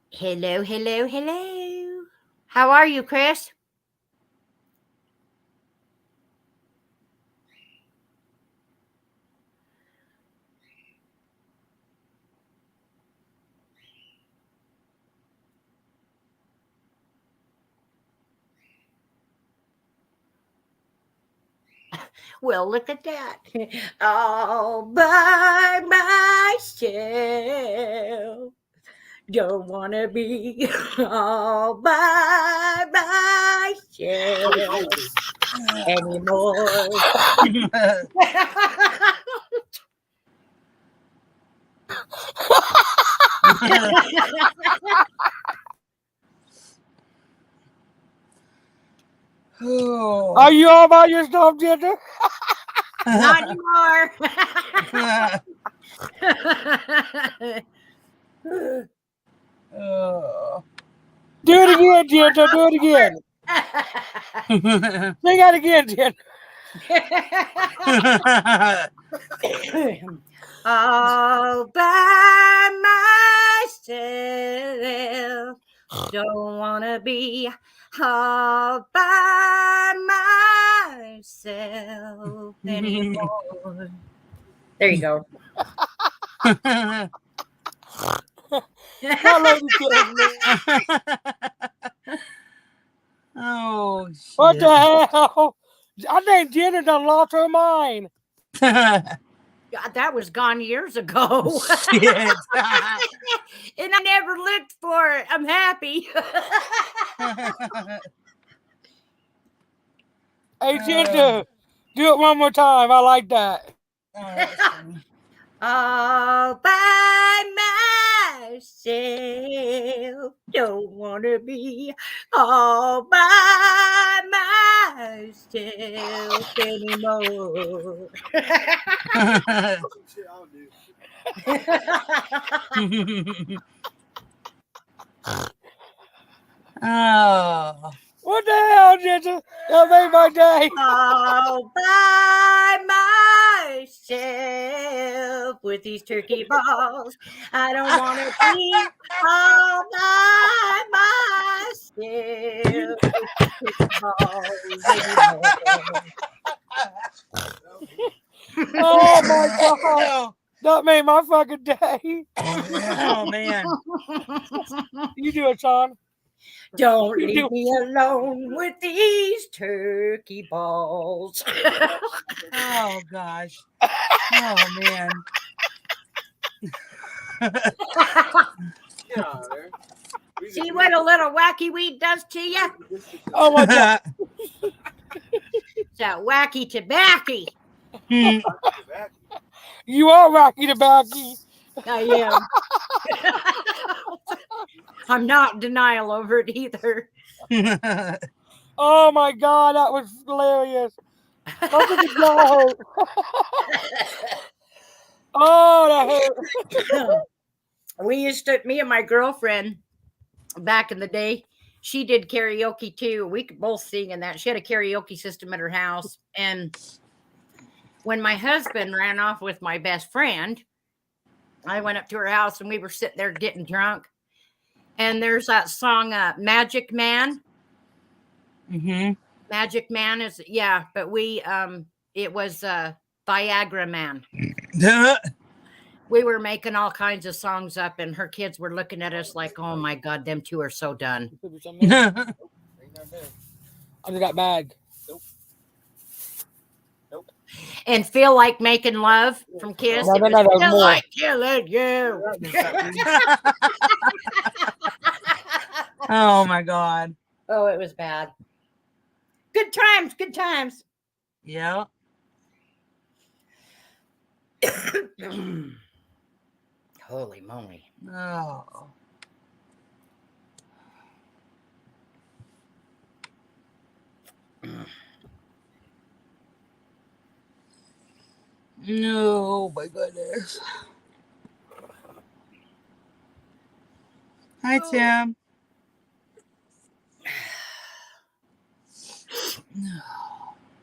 Hello, hello, hello. How are you, Chris? Well, look at that. All by myself. Don't want to be all by myself anymore. Oh. Are you all by yourself, Ginger? Not anymore. Oh. Do it again, Ginger. Do it again. Sing that again, Ginger. All by myself. Don't want to be all by myself anymore. There you go. That lady kills me. Oh, shit. What the hell? I think Ginger done lost her mind. God, that was gone years ago. Shit. And I never looked for it. I'm happy. Hey, Ginger, do it one more time. I like that. All by myself. Don't want to be all by myself anymore. Oh. What the hell, Ginger? That made my day. All by myself with these turkey balls. I don't want to be all by myself with turkey balls anymore. Oh, my God. That made my fucking day. Oh, man. You do it, Sean. Don't leave me alone with these turkey balls. Oh, gosh. Oh, man. See what a little wacky weed does to you? Oh, my God. It's that wacky tobacco. You are Rocky the Backy. I am. I'm not in denial over it either. Oh, my God. That was hilarious. Look at the jaw hurt. Oh, that hurt. We used to, me and my girlfriend back in the day, she did karaoke too. We could both sing in that. She had a karaoke system at her house. And when my husband ran off with my best friend, I went up to her house and we were sitting there getting drunk. And there's that song, Magic Man. Mm-hmm. Magic Man is, yeah, but we, it was Viagra Man. We were making all kinds of songs up and her kids were looking at us like, oh my God, them two are so done. Under that bag. And Feel Like Making Love from Kiss. No, It no, was no, there's Feel more. Like Killing You. Oh my God. Oh, it was bad. Good times, good times. Yeah. Holy moly. Oh. No, my goodness. Hi, Tim.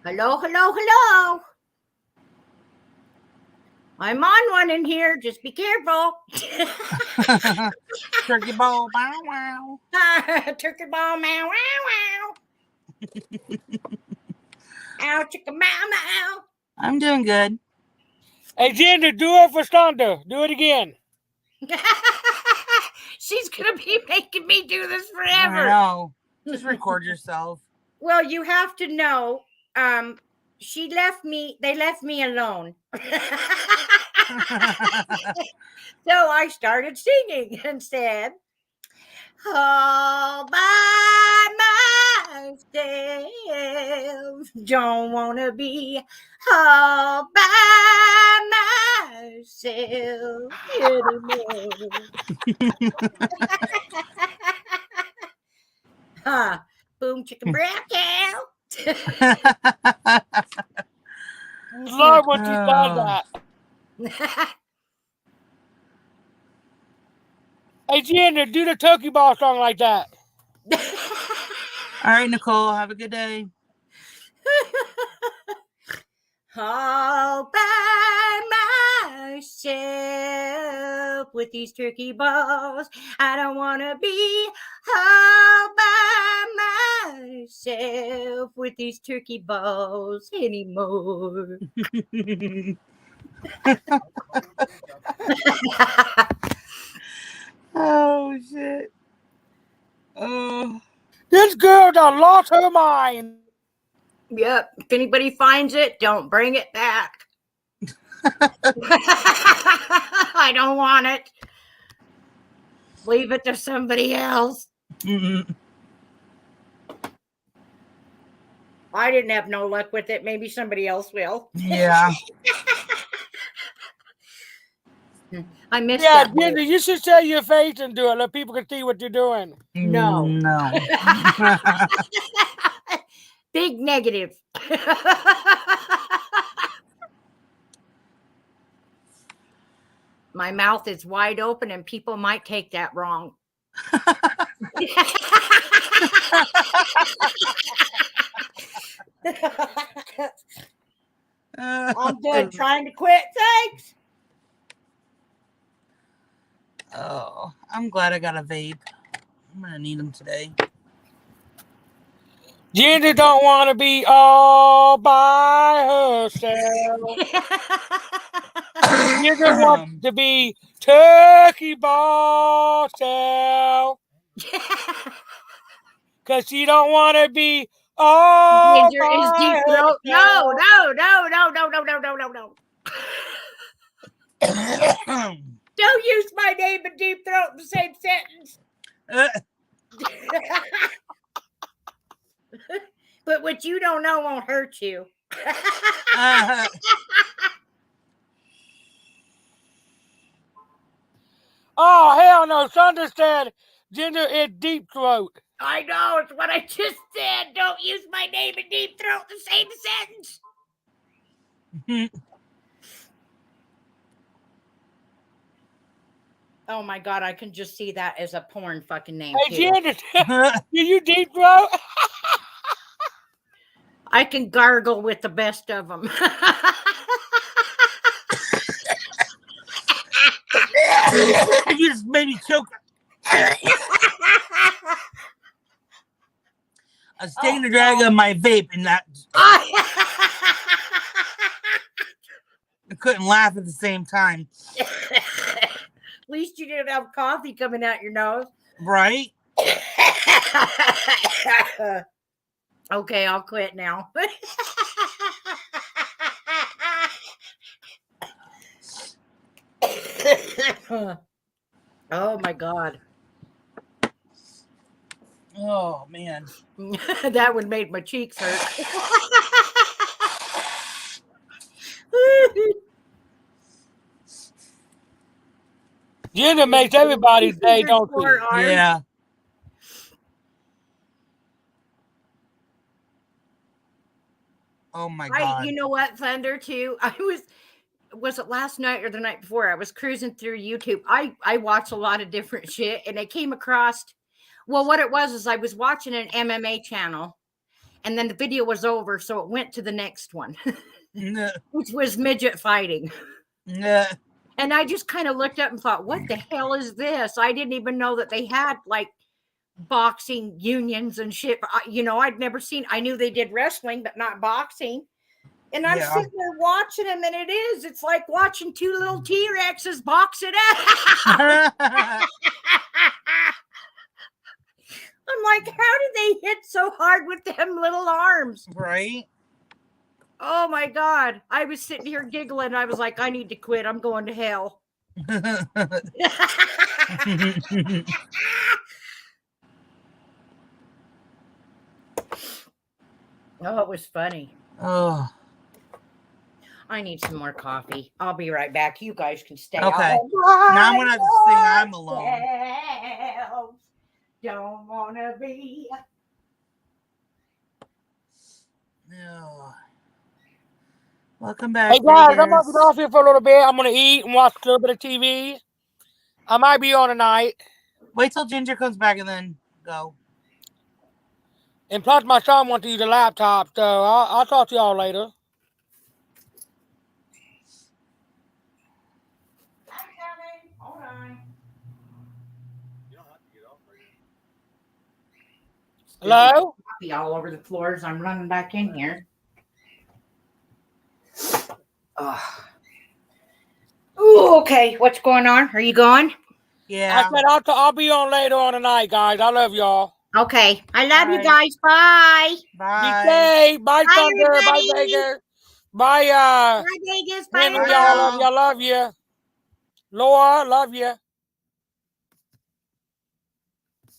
Hello, hello, hello. I'm on one in here. Just be careful. Turkey ball, wow, wow. Turkey ball, meow, wow, wow. Ow, chicka, meow, meow. I'm doing good. Hey, Ginger, do it for Thunder. Do it again. She's going to be making me do this I forever. know. Just record yourself. Well, you have to know, they left me alone. So I started singing instead. All by myself, don't want to be all by myself anymore. Huh. Boom, chicken, brown cow. Love when she does that. Hey, Ginger, do the turkey ball song like that. All right, Nicole, have a good day. All by myself with these turkey balls. I don't want to be all by myself with these turkey balls anymore. Oh, shit. Oh. This girl done lost her mind. Yep. If anybody finds it, don't bring it back. I don't want it. Leave it to somebody else. I didn't have no luck with it. Maybe somebody else will. Yeah. I missed Yeah, that. Ginger, you should show your face and do it. Let people can see what you're doing. No. No. Big negative. My mouth is wide open and people might take that wrong. I'm done trying to quit. Thanks. Oh, I'm glad I got a vape. I'm gonna need them today. Ginger don't want to be all by herself. Ginger wants to be turkey ball self. Because she don't want to be all Ginger is by deep throat. herself. No. Don't use my name and deep throat in the same sentence. But what you don't know won't hurt you. Oh, hell no. Thunder said Ginger is deep throat. I know. It's what I just said. Don't use my name and deep throat in the same sentence. Oh my God, I can just see that as a porn fucking name. Hey, too. Ginger, do you deep throat? I can gargle with the best of them. You just made me choke. I was taking a drag on my vape and that I couldn't laugh at the same time. At least you didn't have coffee coming out your nose. Right? Okay, I'll quit now. Oh my God. Oh man. That one made my cheeks hurt. Ginger makes everybody's day, don't she? Four arms. Yeah. Oh my God. You know what, Thunder, too? Was it last night or the night before? I was cruising through YouTube. I watch a lot of different shit, and I came across, well, what it was is I was watching an MMA channel, and then the video was over, so it went to the next one, which was midget fighting. And I just kind of looked up and thought, what the hell is this? I didn't even know that they had like boxing unions and shit. You know, I'd never seen, I knew they did wrestling, but not boxing. And I'm sitting there watching them, and it's like watching two little T-Rexes box it out. I'm like, how did they hit so hard with them little arms? Right? Oh my God. I was sitting here giggling. I was like, I need to quit. I'm going to hell. Oh, it was funny. Oh. I need some more coffee. I'll be right back. You guys can stay. Okay. Now I'm gonna have to sing I'm Alone. Don't wanna be. No. Welcome back. Hey guys, I'm gonna get off here for a little bit. I'm gonna eat and watch a little bit of TV. I might be on tonight. Wait till Ginger comes back and then go. And plus, my son wants to use a laptop, so I'll talk to y'all later. Hold on. Hello? Coffee all over the floors. I'm running back in here. Ooh, okay. What's going on? Are you going? Yeah. I said I'll be on later on tonight, guys. I love y'all. Okay. I love you Bye. guys. Bye. Bye. Stay. Bye, Bye, Thunder. Bye, everybody. Vegas. Bye, Bye, Vegas. Bye, Henry. everybody. Y'all love you. Laura, love you.